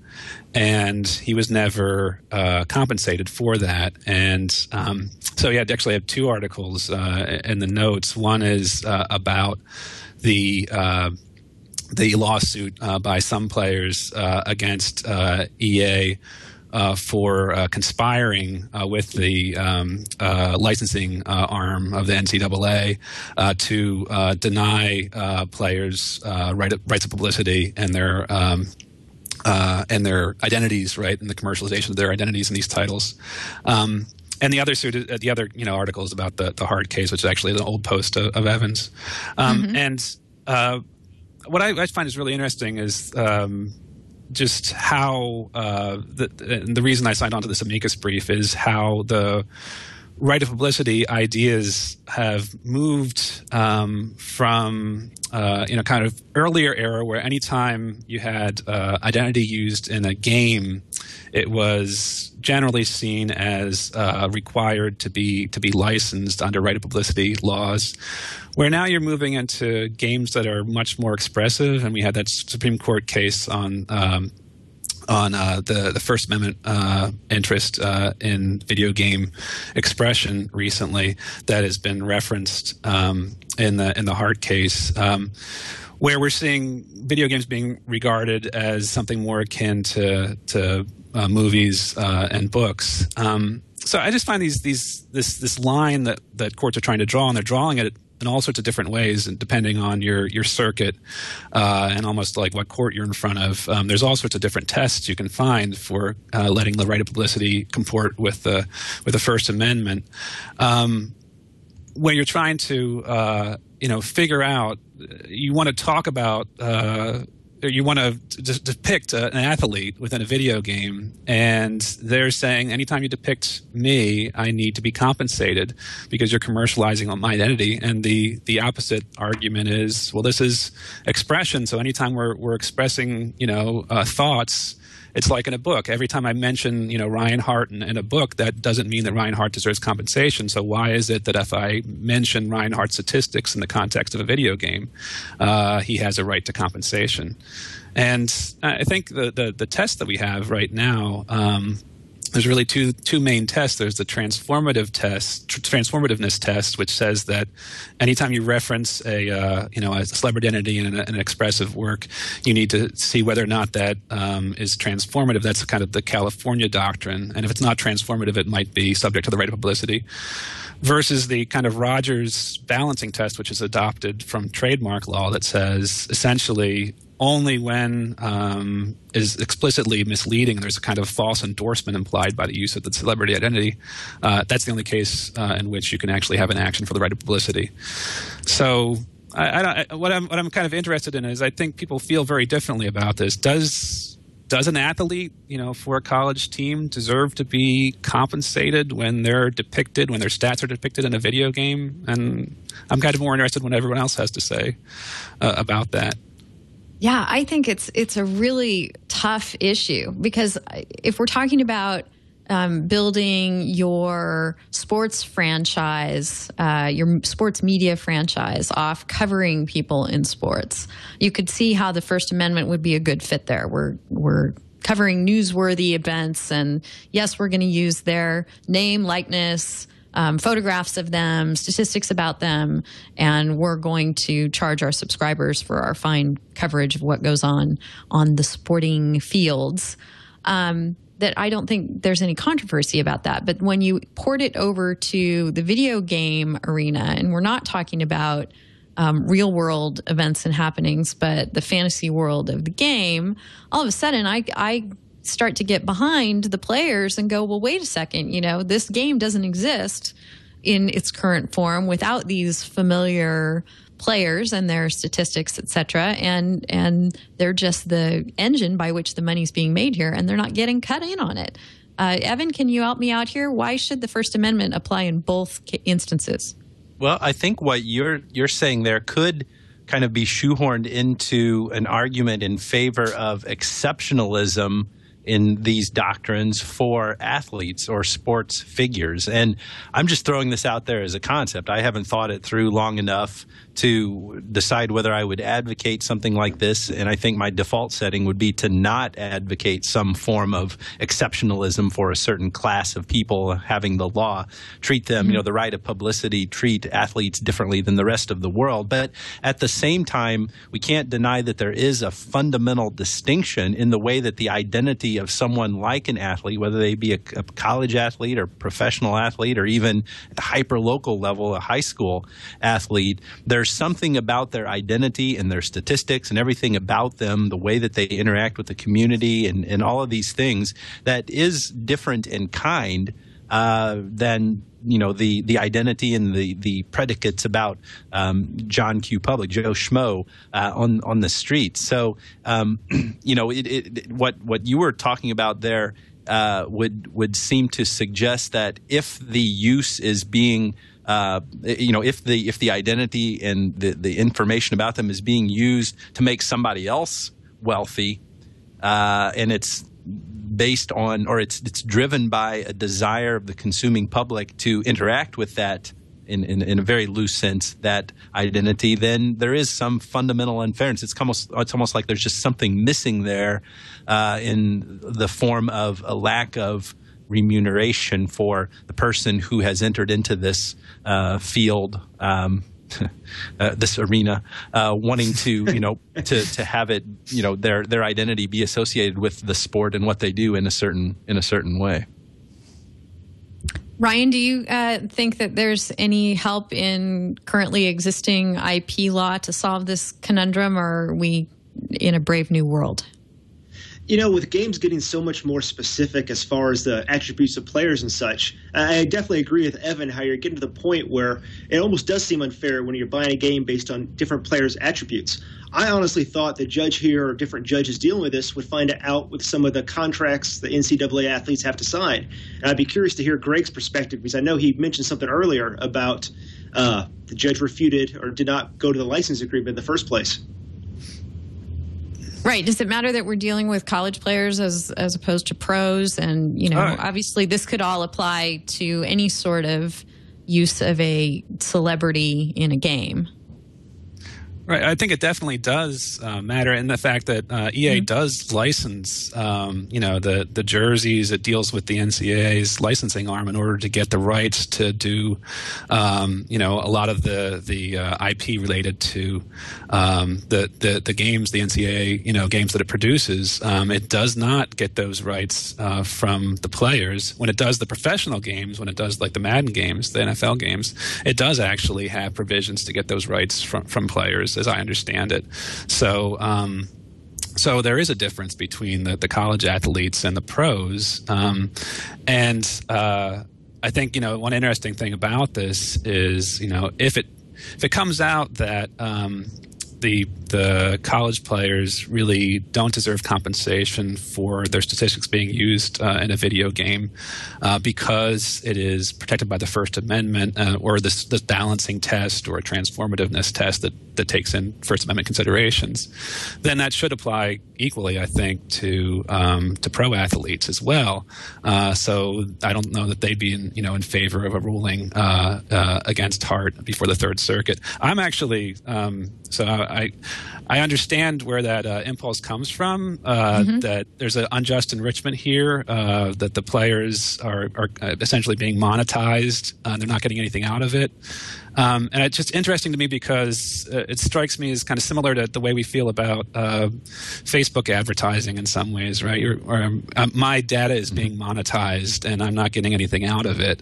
and he was never compensated for that. And so yeah, I actually have two articles in the notes. One is about the lawsuit by some players against EA for conspiring with the licensing arm of the NCAA to deny players rights of publicity and their identities, right, and the commercialization of their identities in these titles. And the other suit, the other article is about the Hart case, which is actually an old post of Evans. And what I find is really interesting is just how the reason I signed on to this amicus brief is how the right of publicity ideas have moved from kind of earlier era where anytime you had identity used in a game, it was generally seen as required to be licensed under right of publicity laws. Where now you're moving into games that are much more expressive, and we had that Supreme Court case on the First Amendment interest in video game expression recently that has been referenced in the Hart case, where we're seeing video games being regarded as something more akin to movies and books. So I just find this line that courts are trying to draw, and they're drawing it in all sorts of different ways, and depending on your circuit and almost like what court you're in front of. There's all sorts of different tests you can find for letting the right of publicity comport with the First Amendment. When you're trying to figure out, you want to talk about. You want to depict an athlete within a video game, and they're saying anytime you depict me, I need to be compensated because you're commercializing on my identity. And the opposite argument is, well, this is expression, so anytime we're expressing thoughts, it's like in a book. Every time I mention Ryan Hart in a book, that doesn't mean that Ryan Hart deserves compensation. So why is it that if I mention Ryan Hart's statistics in the context of a video game, he has a right to compensation? And I think the test that we have right now, there's really two main tests. There's the transformativeness test, which says that anytime you reference a celebrity identity in an expressive work, you need to see whether or not that is transformative. That's kind of the California doctrine. And if it's not transformative, it might be subject to the right of publicity. Versus the kind of Rogers balancing test, which is adopted from trademark law, that says essentially only when is explicitly misleading. There's a kind of false endorsement implied by the use of the celebrity identity. That's the only case in which you can actually have an action for the right of publicity. So what I'm kind of interested in is I think people feel very differently about this. Does an athlete, for a college team deserve to be compensated when they're depicted, when their stats are depicted in a video game? And I'm kind of more interested in what everyone else has to say about that. Yeah, I think it's a really tough issue because if we're talking about building your sports franchise, your sports media franchise off covering people in sports, you could see how the First Amendment would be a good fit there. We're covering newsworthy events, and yes, we're going to use their name, likeness, photographs of them, statistics about them, and we're going to charge our subscribers for our fine coverage of what goes on the sporting fields. That I don't think there's any controversy about that. But when you port it over to the video game arena, and we're not talking about real world events and happenings, but the fantasy world of the game, all of a sudden I start to get behind the players and go, well, wait a second, this game doesn't exist in its current form without these familiar players and their statistics, et cetera, and they're just the engine by which the money's being made here, and they're not getting cut in on it. Evan, can you help me out here? Why should the First Amendment apply in both instances? Well, I think what you're saying there could kind of be shoehorned into an argument in favor of exceptionalism in these doctrines for athletes or sports figures. And I'm just throwing this out there as a concept. I haven't thought it through long enough to decide whether I would advocate something like this. And I think my default setting would be to not advocate some form of exceptionalism for a certain class of people having the law treat them, the right of publicity, treat athletes differently than the rest of the world. But at the same time, we can't deny that there is a fundamental distinction in the way that the identity of someone like an athlete, whether they be a college athlete or professional athlete or even at the hyper-local level, a high school athlete, there's something about their identity and their statistics and everything about them, the way that they interact with the community and all of these things that is different in kind than the identity and the predicates about John Q. Public, Joe Schmo on the streets. So what you were talking about there would seem to suggest that if the use is being if the identity and the information about them is being used to make somebody else wealthy, and it's based on, or it's driven by a desire of the consuming public to interact with that in a very loose sense, that identity, then there is some fundamental unfairness. It's almost like there's just something missing there in the form of a lack of remuneration for the person who has entered into this field, this arena, wanting to to have it their identity be associated with the sport and what they do in a certain way. Ryan, do you think that there's any help in currently existing IP law to solve this conundrum, or are we in a brave new world? With games getting so much more specific as far as the attributes of players and such, I definitely agree with Evan how you're getting to the point where it almost does seem unfair when you're buying a game based on different players' attributes. I honestly thought the judge here or different judges dealing with this would find it out with some of the contracts the NCAA athletes have to sign. And I'd be curious to hear Greg's perspective, because I know he mentioned something earlier about the judge refuted or did not go to the license agreement in the first place. Right. Does it matter that we're dealing with college players as opposed to pros? And, obviously this could all apply to any sort of use of a celebrity in a game. Right. I think it definitely does matter in the fact that EA does license, the jerseys. It deals with the NCAA's licensing arm in order to get the rights to do, a lot of the IP related to the games, the NCAA, games that it produces. It does not get those rights from the players. When it does the professional games, when it does like the Madden games, the NFL games, it does actually have provisions to get those rights from players, as I understand it. So, So there is a difference between the college athletes and the pros. I think, one interesting thing about this is, if it comes out that the college players really don't deserve compensation for their statistics being used in a video game because it is protected by the First Amendment or this balancing test or a transformativeness test that takes in First Amendment considerations, then that should apply equally, I think, to pro athletes as well. So I don't know that they'd be in favor of a ruling against Hart before the Third Circuit. I'm actually I understand where that impulse comes from, that there's an unjust enrichment here, that the players are essentially being monetized. They're not getting anything out of it. And it's just interesting to me because it strikes me as kind of similar to the way we feel about Facebook advertising in some ways, right? My data is being monetized and I'm not getting anything out of it.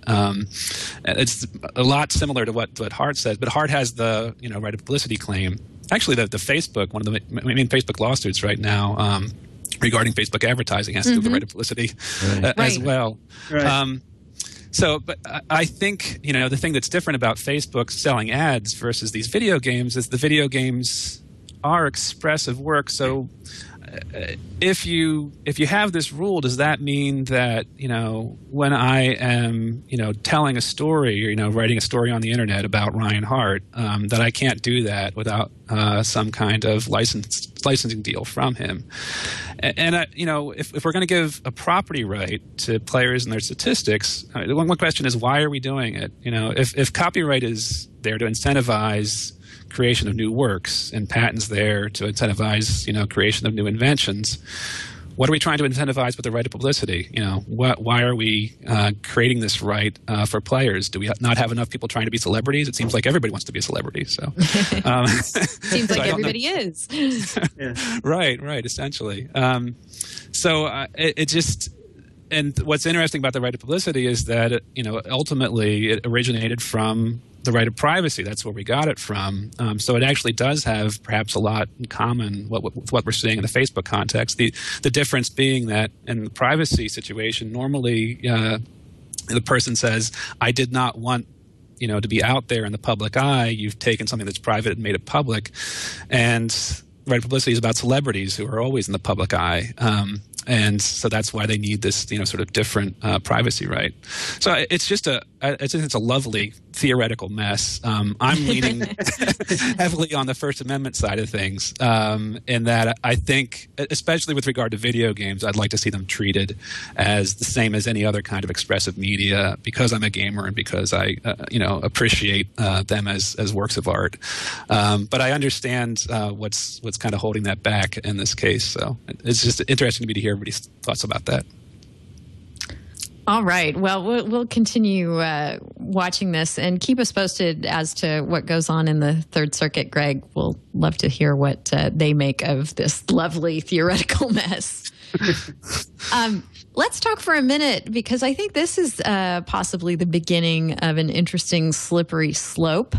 It's a lot similar to what Hart says, but Hart has the right of publicity claim. Actually, the Facebook, one of the main Facebook lawsuits right now regarding Facebook advertising has to do with the right of publicity as well. Right. But I think, the thing that's different about Facebook selling ads versus these video games is the video games are expressive work. So if you have this rule, does that mean that, when I am, telling a story or, writing a story on the internet about Ryan Hart, that I can't do that without some kind of licensing deal from him? And if we're going to give a property right to players and their statistics, one question is, why are we doing it? If copyright is there to incentivize creation of new works and patents there to incentivize, creation of new inventions, what are we trying to incentivize with the right of publicity? Why are we creating this right for players? Do we not have enough people trying to be celebrities? It seems like everybody wants to be a celebrity. So seems like everybody is. Yeah. Right, essentially. It just. And what's interesting about the right of publicity is that, ultimately it originated from the right of privacy. That's where we got it from. So it actually does have perhaps a lot in common with what we're seeing in the Facebook context. The difference being that in the privacy situation, normally the person says, I did not want to be out there in the public eye. You've taken something that's private and made it public. And right of publicity is about celebrities who are always in the public eye. And so that's why they need this, sort of different privacy right. So it's just it's a lovely theoretical mess. I'm leaning heavily on the First Amendment side of things, in that I think, especially with regard to video games, I'd like to see them treated as the same as any other kind of expressive media, because I'm a gamer and because I, appreciate them as works of art. But I understand what's kind of holding that back in this case. So it's just interesting to me to hear everybody's thoughts about that. All right. Well, we'll continue watching this and keep us posted as to what goes on in the Third Circuit. Greg, we'll love to hear what they make of this lovely theoretical mess. Let's talk for a minute, because I think this is possibly the beginning of an interesting slippery slope.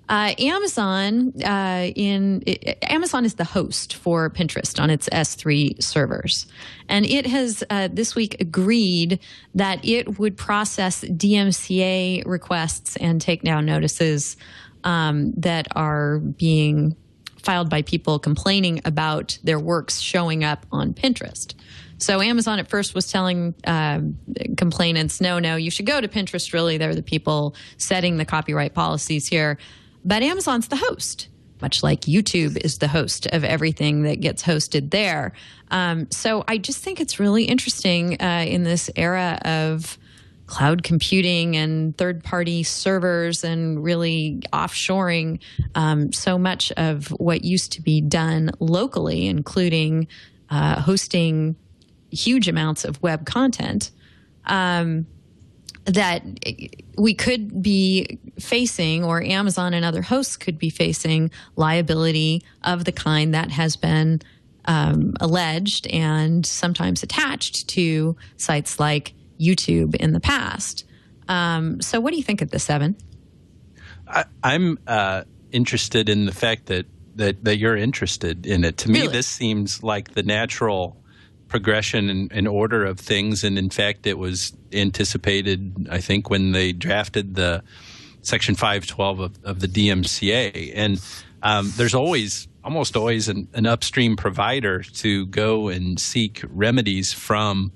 Amazon is the host for Pinterest on its S3 servers. And it has this week agreed that it would process DMCA requests and take down notices that are being filed by people complaining about their works showing up on Pinterest. So Amazon at first was telling complainants, no, you should go to Pinterest, really. They're the people setting the copyright policies here. But Amazon's the host, much like YouTube is the host of everything that gets hosted there. So I just think it's really interesting in this era of cloud computing and third-party servers and really offshoring so much of what used to be done locally, including hosting huge amounts of web content, that we could be facing, or Amazon and other hosts could be facing, liability of the kind that has been alleged and sometimes attached to sites like YouTube in the past. So what do you think of this, Evan? I'm interested in the fact that that you're interested in it. To me, Really? this seems like the natural progression and order of things. And in fact, it was anticipated, I think, when they drafted the Section 512 of the DMCA. And there's almost always an upstream provider to go and seek remedies from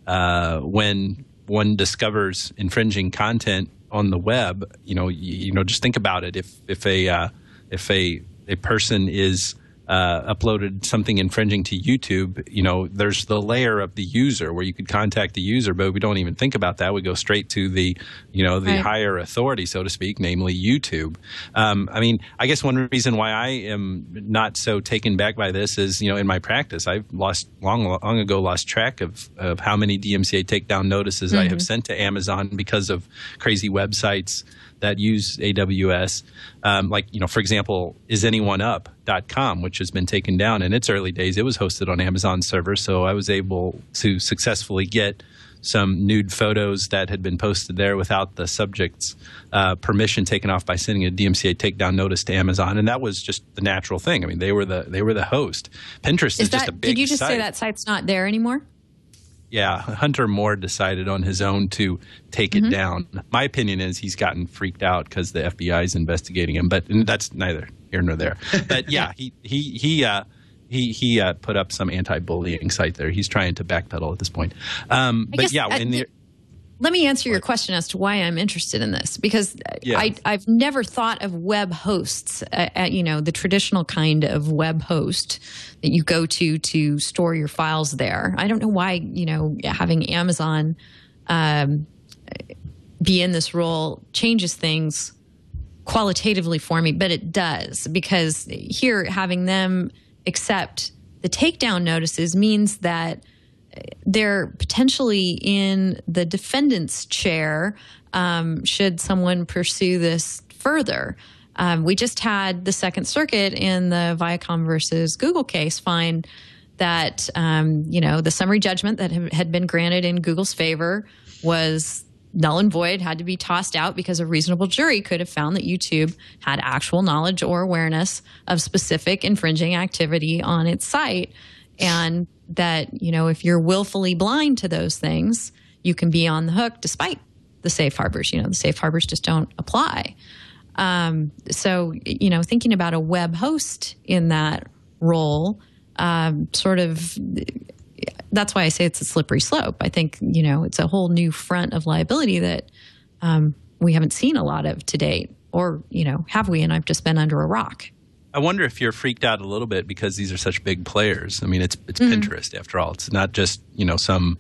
when one discovers infringing content on the web. Just think about it. If a person is uploaded something infringing to YouTube, there's the layer of the user where you could contact the user, but we don't even think about that. We go straight to the Right. higher authority, so to speak, namely YouTube. I guess one reason why I am not so taken back by this is, in my practice, I've long ago lost track of how many DMCA takedown notices I have sent to Amazon because of crazy websites that use AWS. For example, isanyoneup.com, which has been taken down in its early days. It was hosted on Amazon servers, so I was able to successfully get some nude photos that had been posted there without the subject's permission taken off by sending a DMCA takedown notice to Amazon, and that was just the natural thing. I mean, they were the host. Pinterest is just a big site. Did you just say that site's not there anymore? Yeah, Hunter Moore decided on his own to take it down. My opinion is he's gotten freaked out because the FBI is investigating him, but that's neither here nor there. But yeah, he put up some anti-bullying site there. He's trying to backpedal at this point. Let me answer your question as to why I'm interested in this, because Yeah. I've never thought of web hosts, the traditional kind of web host that you go to store your files there. I don't know why, having Amazon be in this role changes things qualitatively for me, but it does, because here having them accept the takedown notices means that they're potentially in the defendant's chair should someone pursue this further. We just had the Second Circuit in the Viacom versus Google case find that, the summary judgment that had been granted in Google's favor was null and void, had to be tossed out because a reasonable jury could have found that YouTube had actual knowledge or awareness of specific infringing activity on its site. And that, if you're willfully blind to those things, you can be on the hook despite the safe harbors. The safe harbors just don't apply. So, thinking about a web host in that role, that's why I say it's a slippery slope. I think, it's a whole new front of liability that we haven't seen a lot of to date. Or, have we? And I've just been under a rock. I wonder if you're freaked out a little bit because these are such big players. I mean, it's Pinterest after all. It's not just, some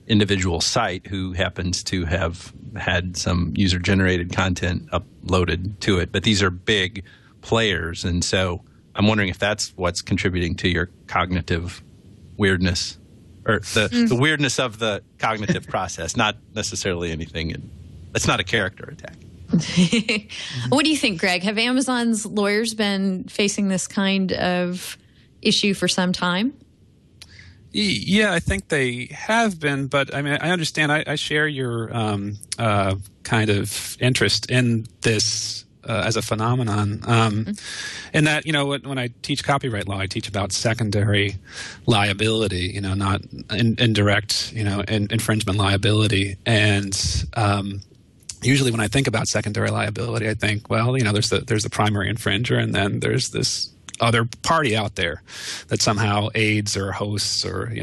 individual site who happens to have had some user-generated content uploaded to it, but these are big players. And so I'm wondering if that's what's contributing to your cognitive weirdness, or the weirdness of the cognitive process, not necessarily anything. It's not a character attack. What do you think, Greg? Have Amazon's lawyers been facing this kind of issue for some time? Yeah, I think they have been, but I understand. I share your kind of interest in this as a phenomenon. In that, when I teach copyright law, I teach about secondary liability, not indirect, infringement liability, and usually when I think about secondary liability, I think, well, there's the primary infringer, and then there's this other party out there that somehow aids or hosts or,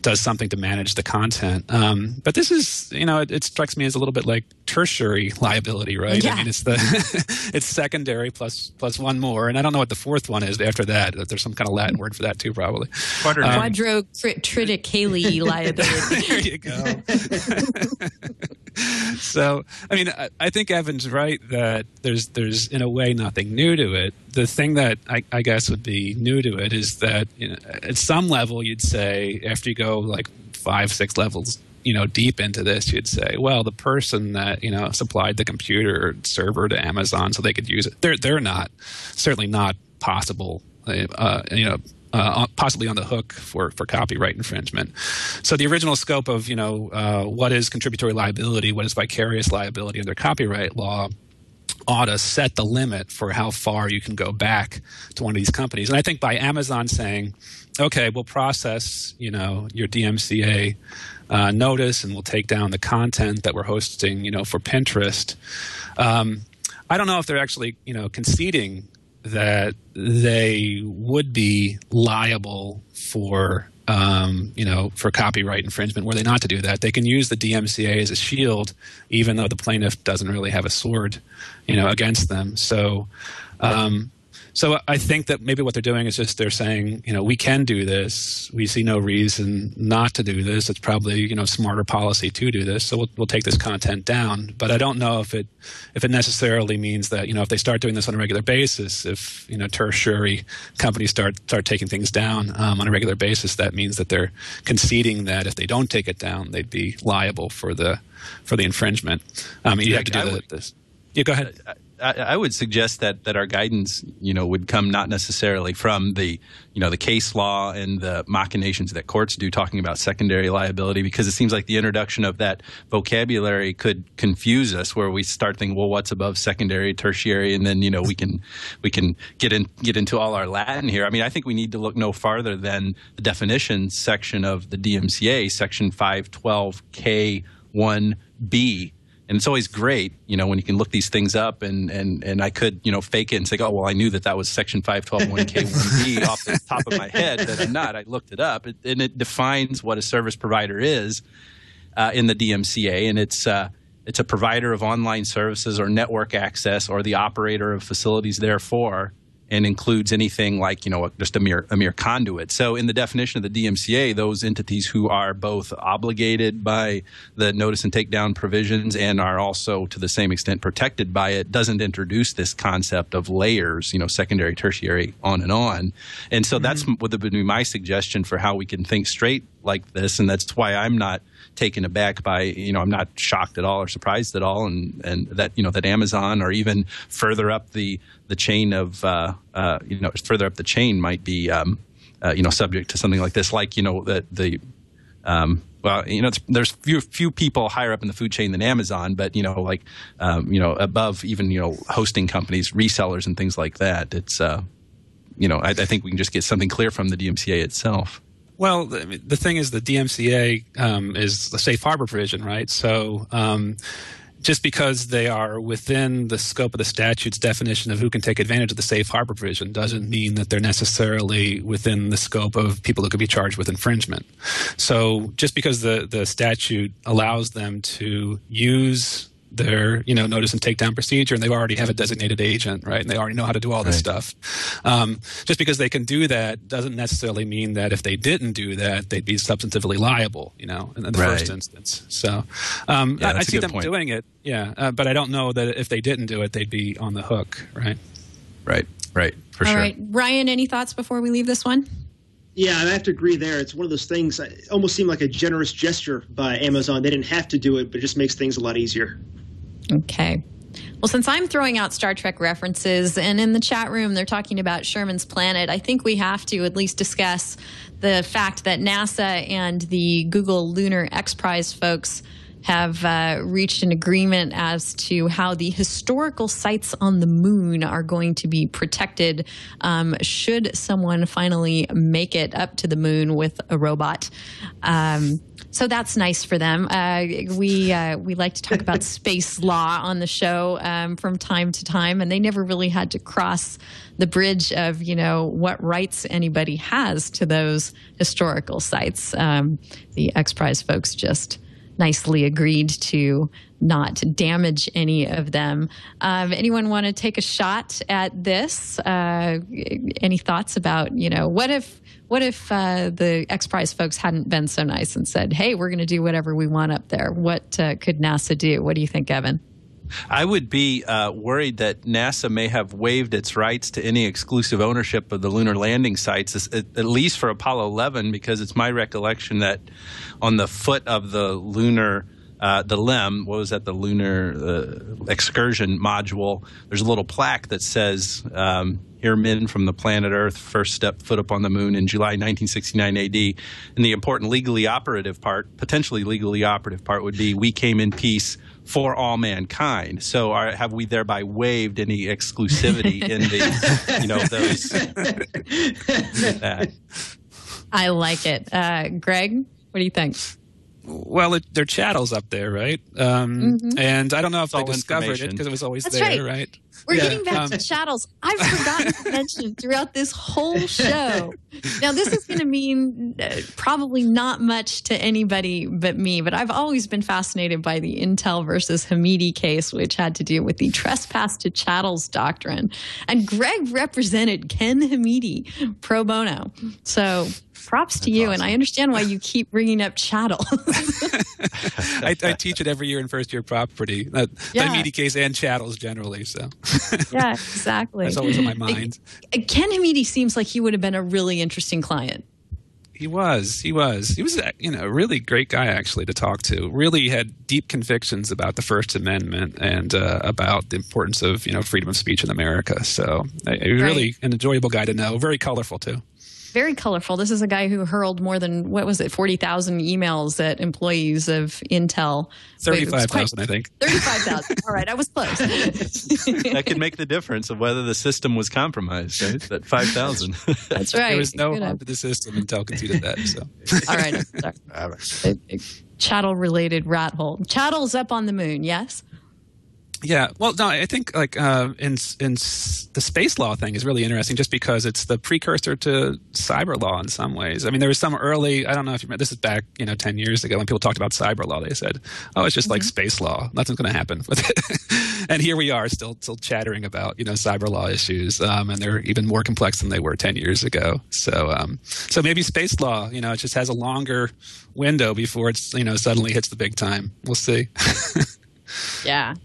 does something to manage the content. But this is, it strikes me as a little bit like tertiary liability, right? Yeah. I mean, it's secondary plus one more. And I don't know what the fourth one is after that. There's some kind of Latin word for that too, probably. Quadrotriticale liability. There you go. So, I think Evan's right that there's in a way nothing new to it. The thing that I guess would be new to it is that at some level you'd say, after you go like 5-6 levels deep into this, you'd say, well, the person that supplied the computer server to Amazon so they could use it, they're certainly not possible possibly on the hook for copyright infringement. So the original scope of what is contributory liability, what is vicarious liability under copyright law, ought to set the limit for how far you can go back to one of these companies. And I think by Amazon saying, okay, we'll process, your DMCA notice and we'll take down the content that we're hosting, for Pinterest. I don't know if they're actually, conceding that they would be liable for for copyright infringement. Were they not to do that, they can use the DMCA as a shield, even though the plaintiff doesn't really have a sword, against them. So, so I think that maybe what they're doing is just they're saying, we can do this. We see no reason not to do this. It's probably, smarter policy to do this. So we'll take this content down. But I don't know if it necessarily means that, if they start doing this on a regular basis, if, tertiary companies start taking things down on a regular basis, that means that they're conceding that if they don't take it down, they'd be liable for the infringement. You have to do this. Yeah, go ahead. I would suggest that our guidance, would come not necessarily from the case law and the machinations that courts do talking about secondary liability, because it seems like the introduction of that vocabulary could confuse us, where we start thinking, well, what's above secondary, tertiary, and then we can get into all our Latin here. I mean, I think we need to look no farther than the definitions section of the DMCA, section 512K1B. And it's always great, when you can look these things up, and I could, fake it and say, oh, well, I knew that was section 512.1K1B off the top of my head, but I'm not. I looked it up, and it defines what a service provider is in the DMCA, and it's a provider of online services or network access, or the operator of facilities therefore, and includes anything like, just a mere conduit. So in the definition of the DMCA, those entities who are both obligated by the notice and takedown provisions and are also to the same extent protected by it, doesn't introduce this concept of layers, secondary, tertiary, on and on. And so that's what would be my suggestion for how we can think straight like this. And that's why I'm not taken aback by, I'm not shocked at all or surprised at all, and that, that Amazon, or even further up the chain of, further up the chain might be, subject to something like this, like, there's few people higher up in the food chain than Amazon, but, above even, hosting companies, resellers and things like that. It's, I think we can just get something clear from the DMCA itself. Well, the thing is, the DMCA is the safe harbor provision, right? So just because they are within the scope of the statute's definition of who can take advantage of the safe harbor provision doesn't mean that they're necessarily within the scope of people who could be charged with infringement. So just because the statute allows them to use their, notice and takedown procedure, and they already have a designated agent, right? And they already know how to do all this stuff. Just because they can do that doesn't necessarily mean that if they didn't do that, they'd be substantively liable, in the first instance. So I see them doing it, but I don't know that if they didn't do it, they'd be on the hook, right? Right, for sure. All right, Ryan, any thoughts before we leave this one? Yeah, I have to agree there. It's one of those things, it almost seemed like a generous gesture by Amazon. They didn't have to do it, but it just makes things a lot easier. Okay. Well, since I'm throwing out Star Trek references, and in the chat room they're talking about Sherman's Planet, I think we have to at least discuss the fact that NASA and the Google Lunar X Prize folks have reached an agreement as to how the historical sites on the moon are going to be protected should someone finally make it up to the moon with a robot. So that's nice for them. We like to talk about space law on the show from time to time, and they never really had to cross the bridge of, what rights anybody has to those historical sites. The X Prize folks just nicely agreed to not damage any of them. Anyone want to take a shot at this? Any thoughts about, what if the X Prize folks hadn't been so nice and said, hey, we're going to do whatever we want up there? What could NASA do? What do you think, Evan? I would be worried that NASA may have waived its rights to any exclusive ownership of the lunar landing sites, at least for Apollo 11, because it's my recollection that on the foot of the lunar the LEM, what was that, the Lunar Excursion Module, there's a little plaque that says, here men from the planet Earth first stepped foot up on the moon in July 1969 AD. And the important legally operative part, potentially legally operative part, would be we came in peace for all mankind. So have we thereby waived any exclusivity in the, those? That. I like it. Greg, what do you think? Well, there are chattels up there, right? And I don't know if I discovered it because it was always there, right? We're getting back to chattels. I've forgotten to mention throughout this whole show. Now, this is going to mean probably not much to anybody but me, but I've always been fascinated by the Intel versus Hamidi case, which had to do with the trespass to chattels doctrine. And Greg represented Ken Hamidi pro bono. So props to you, awesome. And I understand why you keep bringing up chattel. I teach it every year in first-year property, the Hamidi case and chattels generally. So yeah, exactly. That's always on my mind. Ken Hamidi seems like he would have been a really interesting client. He was a really great guy actually to talk to. Really had deep convictions about the First Amendment and about the importance of freedom of speech in America. So really an enjoyable guy to know. Very colorful too. Very colorful. This is a guy who hurled more than, 40,000 emails at employees of Intel. 35,000, I think. 35,000. All right, I was close. That could make the difference of whether the system was compromised, right? That 5,000. That's right. There was no harm to the system. Intel conceded that. So. All right. Sorry. All right. Chattel-related rat hole. Chattel's up on the moon, yes? Yeah, well, no, I think in the space law thing is really interesting just because it's the precursor to cyber law in some ways. I mean, there was some early, I don't know if you remember, this is back 10 years ago when people talked about cyber law. They said, oh, it's just like space law. Nothing's going to happen with it. And here we are still chattering about cyber law issues, and they're even more complex than they were 10 years ago. So maybe space law, it just has a longer window before it's suddenly hits the big time. We'll see. Yeah.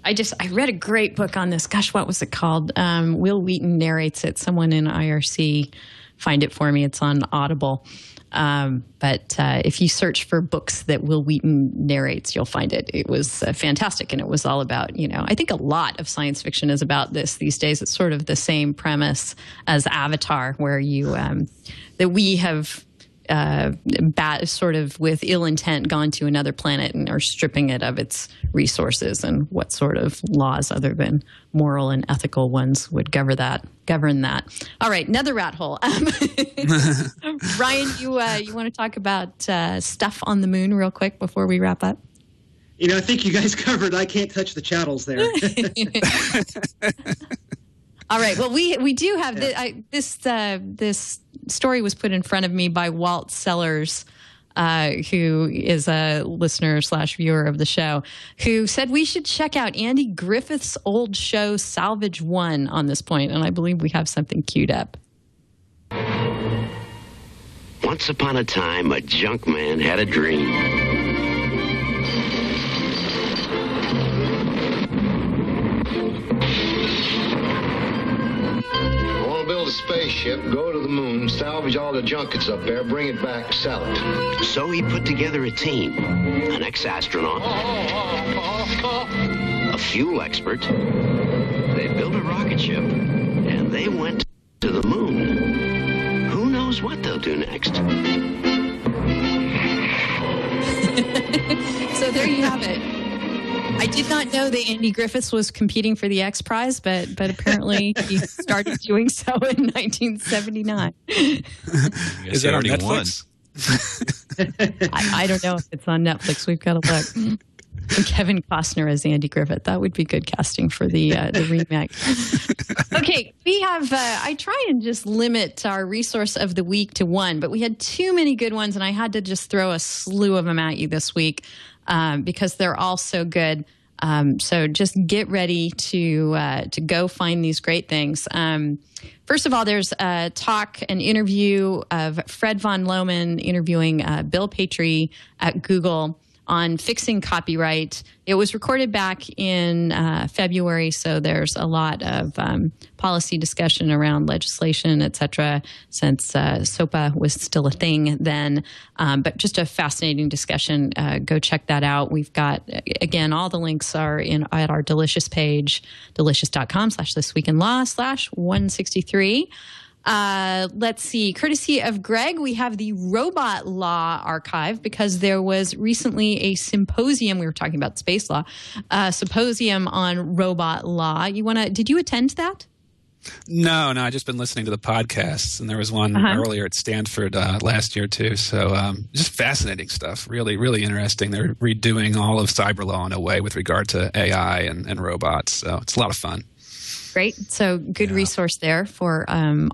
I read a great book on this. Gosh, what was it called? Will Wheaton narrates it. Someone in IRC find it for me. It's on Audible. But if you search for books that Will Wheaton narrates, you'll find it. It was fantastic. And it was all about, I think a lot of science fiction is about this these days. It's sort of the same premise as Avatar, where that we have sort of with ill intent gone to another planet and are stripping it of its resources, and what sort of laws other than moral and ethical ones would govern that. All right, another rat hole. Ryan, you want to talk about stuff on the moon real quick before we wrap up? I think you guys covered. I can't touch the chattels there. All right. Well, we do have this story was put in front of me by Walt Sellers, who is a listener / viewer of the show, who said we should check out Andy Griffith's old show Salvage 1 on this point, and I believe we have something queued up. Once upon a time, a junk man had a dream. Build a spaceship, go to the moon, salvage all the junk that's up there, bring it back, sell it. So he put together a team, an ex-astronaut, a fuel expert. They built a rocket ship, and they went to the moon. Who knows what they'll do next? So there you have it. I did not know that Andy Griffiths was competing for the X Prize, but apparently he started doing so in 1979. Is that on Netflix? I don't know if it's on Netflix. We've got to look. And Kevin Costner as Andy Griffith. That would be good casting for the remake. Okay, we have, I try and just limit our resource of the week to one, but we had too many good ones, and I had to just throw a slew of them at you this week. Because they're all so good. So just get ready to go find these great things. First of all, there's an interview of Fred von Lohman interviewing Bill Patry at Google on fixing copyright. It was recorded back in February, so there's a lot of policy discussion around legislation, et cetera, since SOPA was still a thing then. But just a fascinating discussion. Go check that out. We've got, again, all the links are at our Delicious page, delicious.com/thisweekinlaw/163. Let's see. Courtesy of Greg, we have the Robot Law Archive because there was recently a symposium. We were talking about space law, symposium on robot law. Did you attend that? No, I've just been listening to the podcasts, and there was one earlier at Stanford last year too. So just fascinating stuff. Really, really interesting. They're redoing all of cyber law in a way with regard to AI and robots. So it's a lot of fun. Great. So good resource there for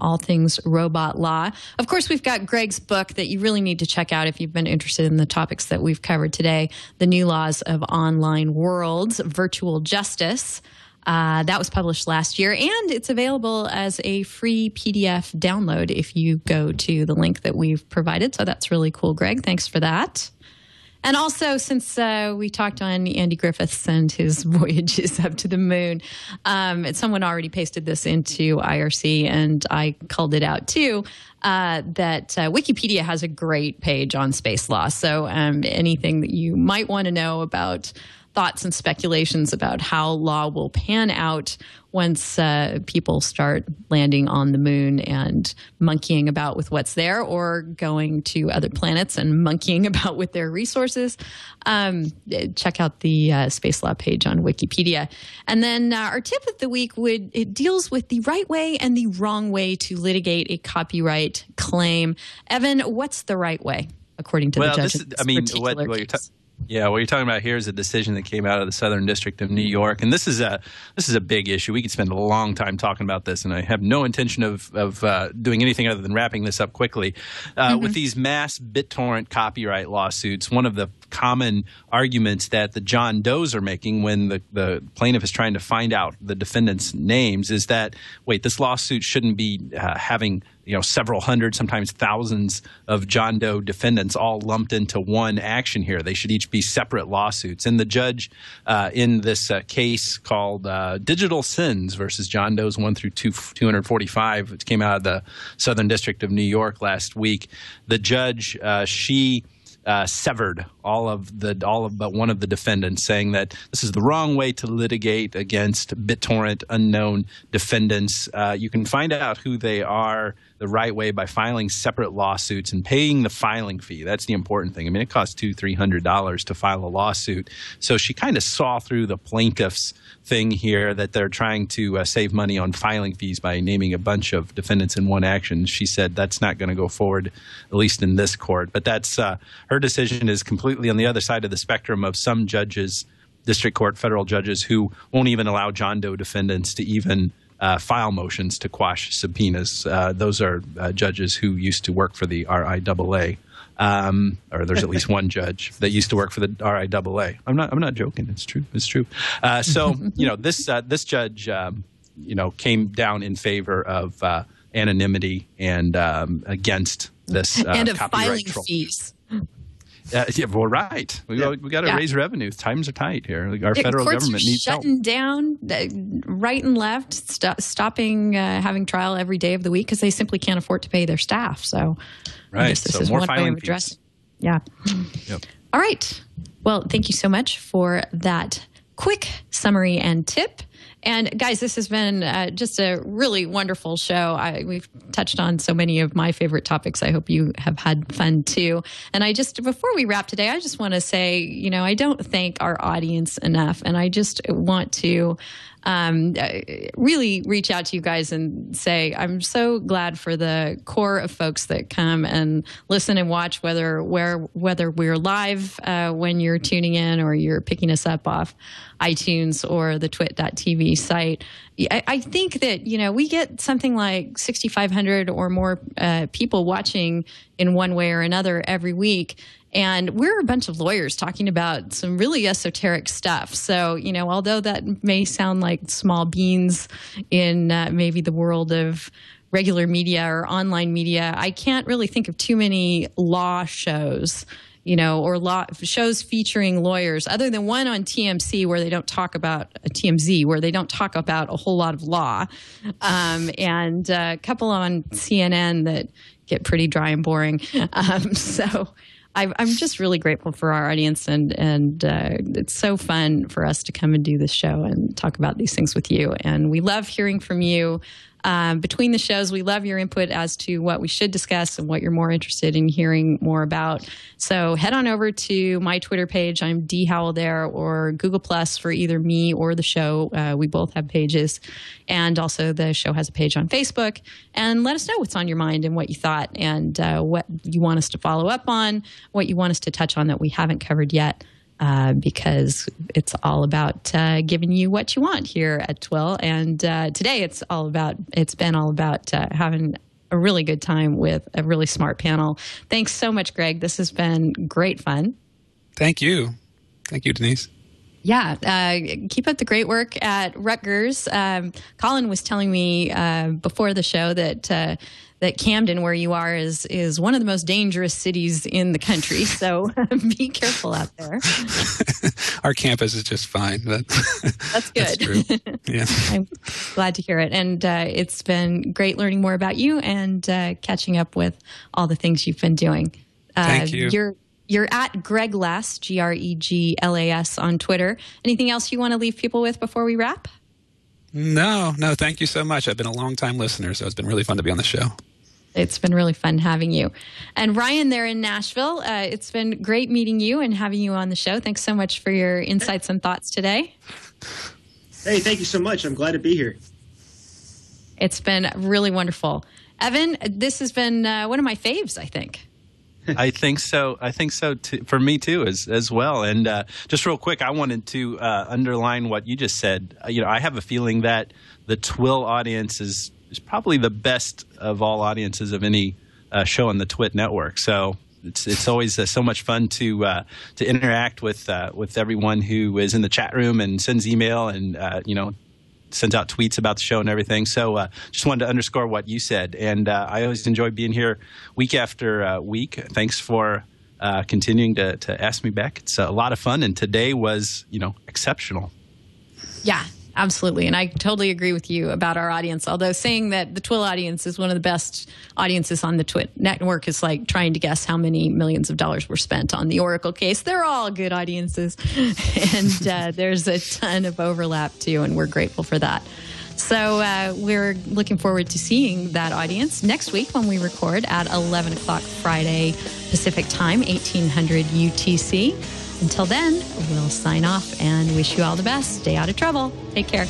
all things robot law. Of course, we've got Greg's book that you really need to check out if you've been interested in the topics that we've covered today, The New Laws of Online Worlds, Virtual Justice. That was published last year, and it's available as a free PDF download if you go to the link that we've provided. So that's really cool, Greg. Thanks for that. And also, since we talked on Andy Griffiths and his voyages up to the moon, someone already pasted this into IRC, and I called it out too, that Wikipedia has a great page on space law. So anything that you might want to know about thoughts and speculations about how law will pan out once people start landing on the moon and monkeying about with what's there, or going to other planets and monkeying about with their resources, check out the space law page on Wikipedia. And then our tip of the week it deals with the right way and the wrong way to litigate a copyright claim. Evan, what's the right way according to the judge? What you're talking about here is a decision that came out of the Southern District of New York, and this is a big issue. We could spend a long time talking about this, and I have no intention of doing anything other than wrapping this up quickly. With these mass BitTorrent copyright lawsuits, one of the common arguments that the John Does are making when the plaintiff is trying to find out the defendant's names is that, wait, this lawsuit shouldn't be having several hundred, sometimes thousands of John Doe defendants all lumped into one action here. They should each be separate lawsuits. And the judge in this case called Digital Sins versus John Doe's 1 through 245, which came out of the Southern District of New York last week, the judge, she severed all but one of the defendants, saying that this is the wrong way to litigate against BitTorrent unknown defendants. You can find out who they are the right way by filing separate lawsuits and paying the filing fee. That's the important thing. I mean, it costs $200-300 to file a lawsuit. So she kind of saw through the plaintiff's thing here that they're trying to save money on filing fees by naming a bunch of defendants in one action. She said that's not going to go forward, at least in this court. But that's her decision is completely on the other side of the spectrum of some judges, district court, federal judges, who won't even allow John Doe defendants to even file motions to quash subpoenas. Those are judges who used to work for the RIAA. Or there's at least one judge that used to work for the RIAA. I'm not joking. It's true. It's true. So this judge came down in favor of anonymity and against this and of copyright filing troll. fees. Well, right. We got to raise revenue. Times are tight here. Our federal government needs help. Shutting down right and left, stopping having trial every day of the week because they simply can't afford to pay their staff. So, right. This So is more one way filing of addressing. fees. Yeah. Yep. All right. Well, thank you so much for that quick summary and tip. And guys, this has been just a really wonderful show. We've touched on so many of my favorite topics. I hope you have had fun too. And before we wrap today, I just want to say, I don't thank our audience enough. And I just want to really reach out to you guys and say I'm so glad for the core of folks that come and listen and watch, whether we're live when you're tuning in or you're picking us up off iTunes or the TWiT.tv site. I think that, we get something like 6,500 or more people watching in one way or another every week. And we're a bunch of lawyers talking about some really esoteric stuff. So, although that may sound like small beans in maybe the world of regular media or online media, I can't really think of too many law shows, or shows featuring lawyers, other than one on TMC where they don't talk about TMZ, where they don't talk about a whole lot of law, and a couple on CNN that get pretty dry and boring. So I'm just really grateful for our audience, and it's so fun for us to come and do this show and talk about these things with you. And we love hearing from you. Between the shows, we love your input as to what we should discuss and what you're more interested in hearing more about. So head on over to my Twitter page. I'm D Howell there, or Google Plus for either me or the show. We both have pages. And also the show has a page on Facebook. And let us know what's on your mind and what you thought, and what you want us to follow up on, what you want us to touch on that we haven't covered yet. Because it's all about giving you what you want here at TWiL. And today it's been all about having a really good time with a really smart panel. Thanks so much, Greg. This has been great fun. Thank you. Thank you, Denise. Yeah, keep up the great work at Rutgers. Colin was telling me before the show that Camden, where you are, is one of the most dangerous cities in the country. So be careful out there. Our campus is just fine. That's good. That's true. Yeah. I'm glad to hear it. And it's been great learning more about you and catching up with all the things you've been doing. Thank you. You're at Greg Last, Greglas on Twitter. Anything else you want to leave people with before we wrap? No, thank you so much. I've been a long-time listener, so it's been really fun to be on the show. It's been really fun having you. And Ryan there in Nashville, it's been great meeting you and having you on the show. Thanks so much for your insights and thoughts today. Hey, thank you so much. I'm glad to be here. It's been really wonderful. Evan, this has been one of my faves, I think. I think so. Too, for me too, as well. And just real quick, I wanted to underline what you just said. I have a feeling that the TWiL audience is probably the best of all audiences of any show on the TWiT network. So it's always so much fun to interact with everyone who is in the chat room and sends email and sends out tweets about the show and everything. So just wanted to underscore what you said. And I always enjoy being here week after week. Thanks for continuing to ask me back. It's a lot of fun. And today was, exceptional. Yeah, absolutely. And I totally agree with you about our audience. Although saying that the TWiL audience is one of the best audiences on the TWiT network is like trying to guess how many millions of dollars were spent on the Oracle case. They're all good audiences. And there's a ton of overlap too, and we're grateful for that. So we're looking forward to seeing that audience next week when we record at 11 o'clock Friday Pacific Time, 1800 UTC. Until then, we'll sign off and wish you all the best. Stay out of trouble. Take care.